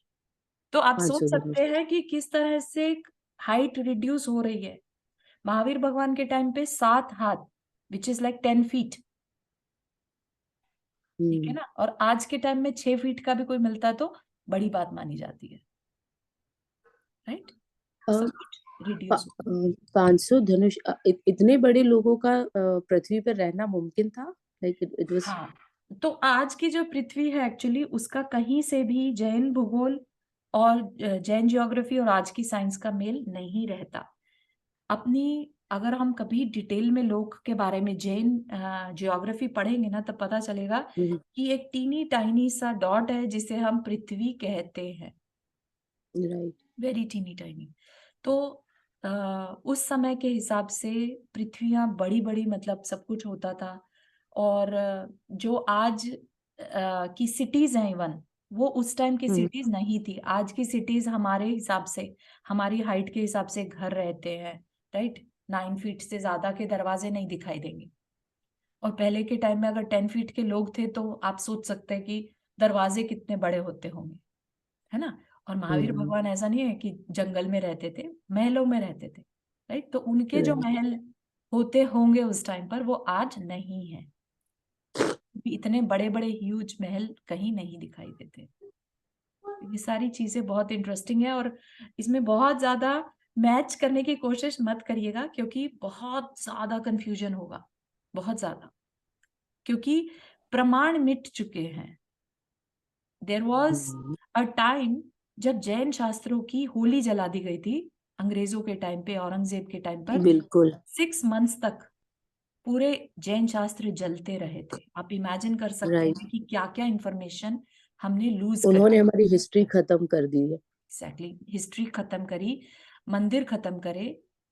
[SPEAKER 1] तो आप सोच
[SPEAKER 3] 500
[SPEAKER 1] सकते
[SPEAKER 3] धनुष।
[SPEAKER 1] हैं कि किस तरह से हाइट रिड्यूस हो रही है। महावीर भगवान के टाइम पे 7 हाथ, विच इज लाइक 10 फीट। ठीक है ना, और आज के टाइम में 6 फीट का भी कोई मिलता है तो बड़ी बात मानी जाती है, राइट। सब कुछ रिड्यूस।
[SPEAKER 3] 500 धनुष, इतने बड़े लोगों का पृथ्वी पर रहना मुमकिन था? Like it was.
[SPEAKER 1] हाँ, तो आज की जो पृथ्वी है एक्चुअली उसका कहीं से भी जैन भूगोल और जैन जियोग्राफी और आज की साइंस का मेल नहीं रहता। अपनी अगर हम कभी डिटेल में लोक के बारे में जैन जियोग्राफी पढ़ेंगे ना, तब पता चलेगा कि एक टीनी टाइनी सा डॉट है जिसे हम पृथ्वी कहते हैं,
[SPEAKER 3] राइट।
[SPEAKER 1] Very tiny tiny. तो उस समय के हिसाब से पृथ्वियां बड़ी बड़ी, मतलब सब कुछ होता था। और जो आज की सिटीज हैं, इवन वो उस टाइम की सिटीज नहीं थी। आज की सिटीज हमारे हिसाब से, हमारी हाइट के हिसाब से घर रहते हैं, राइट। 9 फीट से ज्यादा के दरवाजे नहीं दिखाई देंगे। और पहले के टाइम में अगर 10 फीट के लोग थे तो आप सोच सकते हैं कि दरवाजे कितने बड़े होते होंगे, है ना। और महावीर भगवान ऐसा नहीं है कि जंगल में रहते थे, महलों में रहते थे, राइट। तो उनके जो महल होते होंगे उस टाइम पर, वो आज नहीं है। इतने बड़े बड़े ह्यूज महल कहीं नहीं दिखाई देते। ये सारी चीजें बहुत इंटरेस्टिंग है, और इसमें बहुत ज्यादा मैच करने की कोशिश मत करिएगा, क्योंकि बहुत ज्यादा कंफ्यूजन होगा, बहुत ज्यादा। क्योंकि प्रमाण मिट चुके हैं। देयर वॉज अ टाइम जब जैन शास्त्रों की होली जला दी गई थी अंग्रेजों के टाइम पे, औरंगजेब के टाइम पर।
[SPEAKER 3] बिल्कुल
[SPEAKER 1] 6 मंथ्स तक पूरे जैन शास्त्र जलते रहे थे। आप इमेजिन कर सकते
[SPEAKER 3] राइट।
[SPEAKER 1] हैं कि क्या क्या इंफॉर्मेशन हमने लूज कर,
[SPEAKER 3] उन्होंने हमारी हिस्ट्री खत्म कर दी है।
[SPEAKER 1] एग्जैक्टली हिस्ट्री खत्म करी, मंदिर खत्म करे,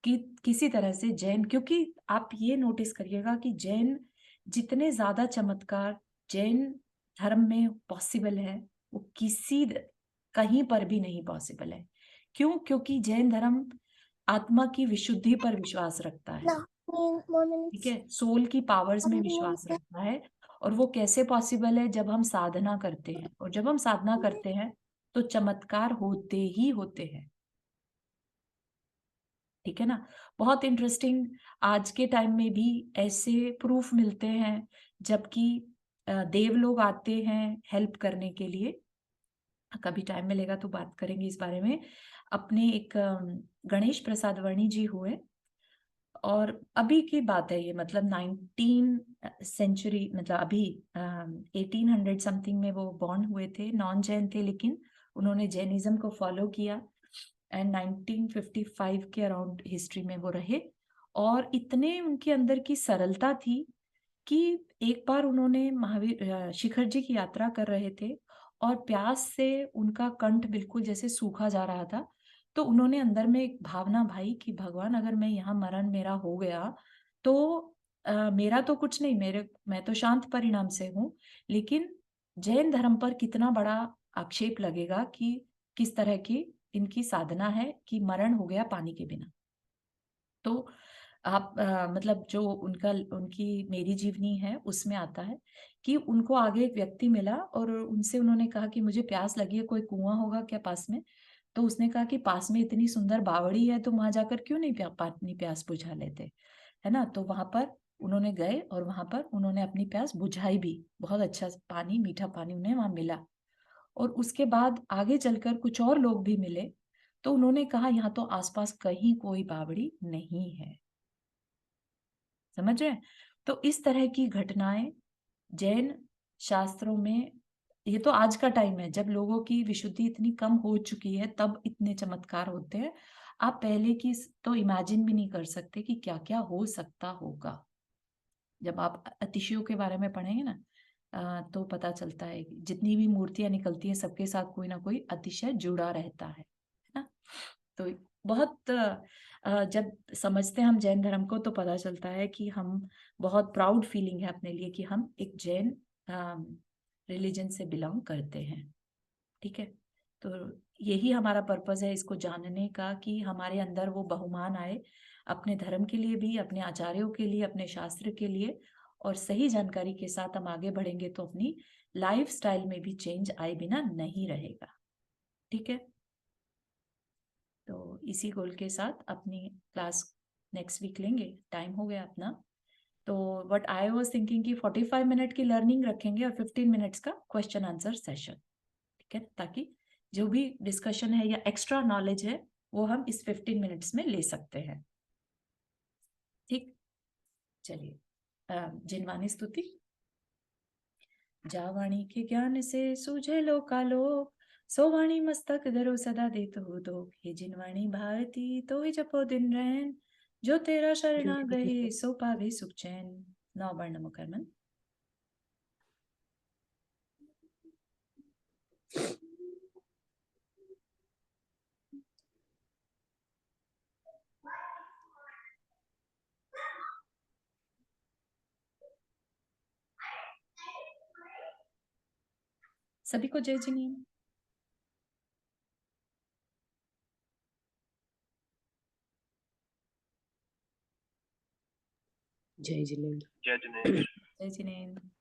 [SPEAKER 1] कि किसी तरह से जैन। क्योंकि आप ये नोटिस करिएगा कि जैन जितने ज्यादा चमत्कार जैन धर्म में पॉसिबल है, वो कहीं पर भी नहीं पॉसिबल है। क्यों? क्योंकि जैन धर्म आत्मा की विशुद्धि पर विश्वास रखता है। ठीक है, सोल की पावर्स में विश्वास रखता है। और वो कैसे पॉसिबल है? जब हम साधना करते हैं, और जब हम साधना करते हैं तो चमत्कार होते ही होते हैं। ठीक है ना, बहुत इंटरेस्टिंग। आज के टाइम में भी ऐसे प्रूफ मिलते हैं, जबकि देव लोग आते हैं हेल्प करने के लिए। कभी टाइम मिलेगा तो बात करेंगे इस बारे में। अपने एक गणेश प्रसाद वर्णी जी हुए, और अभी की बात है ये, मतलब 19 सेंचुरी, मतलब अभी 1800 समथिंग में वो बॉर्न हुए थे, नॉन जैन थे, लेकिन उन्होंने जैनिज्म को फॉलो किया एंड 1955 के अराउंड हिस्ट्री में वो रहे। और इतने उनके अंदर की सरलता थी कि एक बार उन्होंने महावीर शिखर जी की यात्रा कर रहे थे और प्यास से उनका कंठ बिल्कुल जैसे सूखा जा रहा था, तो उन्होंने अंदर में एक भावना भाई कि भगवान अगर मैं यहाँ मरण मेरा हो गया तो मेरा तो कुछ नहीं, मैं तो शांत परिणाम से हूँ, लेकिन जैन धर्म पर कितना बड़ा आक्षेप लगेगा कि किस तरह की इनकी साधना है कि मरण हो गया पानी के बिना। तो आप मतलब जो उनकी मेरी जीवनी है उसमें आता है कि उनको आगे एक व्यक्ति मिला और उनसे उन्होंने कहा कि मुझे प्यास लगी है, कोई कुआं होगा क्या पास में? तो उसने कहा कि पास में इतनी सुंदर बावड़ी है, तो वहां जाकर क्यों नहीं अपनी प्यास बुझा लेते, है ना? तो वहां पर उन्होंने गए और वहां पर उन्होंने अपनी प्यास बुझाई भी। बहुत अच्छा पानी, मीठा पानी उन्हें वहां मिला। और उसके बाद आगे चलकर कुछ और लोग भी मिले, तो उन्होंने कहा यहाँ तो आसपास कहीं कोई बावड़ी नहीं है। समझ रहे हैं? तो इस तरह की घटनाएं जैन शास्त्रों में, ये तो आज का टाइम है जब लोगों की विशुद्धि इतनी कम हो चुकी है, तब इतने चमत्कार होते हैं। आप पहले की तो इमेजिन भी नहीं कर सकते कि क्या क्या हो सकता होगा। जब आप अतिशयों के बारे में पढ़ेंगे ना, तो पता चलता है कि जितनी भी मूर्तियां निकलती है सबके साथ कोई ना कोई अतिशय जुड़ा रहता है ना? तो बहुत जब समझते हैं हम जैन धर्म को, तो पता चलता है कि हम बहुत प्राउड फीलिंग है अपने लिए कि हम एक जैन रिलीजन से बिलोंग करते हैं। ठीक है, तो यही हमारा पर्पस है इसको जानने का, कि हमारे अंदर वो बहुमान आए अपने धर्म के लिए भी, अपने आचार्यों के लिए, अपने शास्त्र के लिए। और सही जानकारी के साथ हम आगे बढ़ेंगे तो अपनी लाइफ स्टाइल में भी चेंज आए बिना नहीं रहेगा। ठीक है, तो इसी गोल के साथ अपनी क्लास नेक्स्ट वीक लेंगे। टाइम हो गया अपना, तो व्हाट आई वाज थिंकिंग कि 45 मिनट की लर्निंग रखेंगे और 15 मिनट्स का क्वेश्चन आंसर सेशन। ठीक है, ताकि जो भी डिस्कशन है या एक्स्ट्रा नॉलेज है वो हम इस 15 मिनट्स में ले सकते हैं। ठीक, चलिए। जिनवानी स्तुति। जावाणी के ज्ञान से सूझे लोकालोक, सो वाणी मस्तक धरो सदा देत हो दो। हे जिनवाणी भारती तो ही जपो दिन रैन, जो तेरा शरणा गए सो पावे सुख चैन। नौ वर्ण मुकरमन। सभी को जय जिनेन्द्र।
[SPEAKER 3] जय जिनेन्द्र।
[SPEAKER 2] जय जिनेन्द्र।
[SPEAKER 1] जय जिनेन्द्र।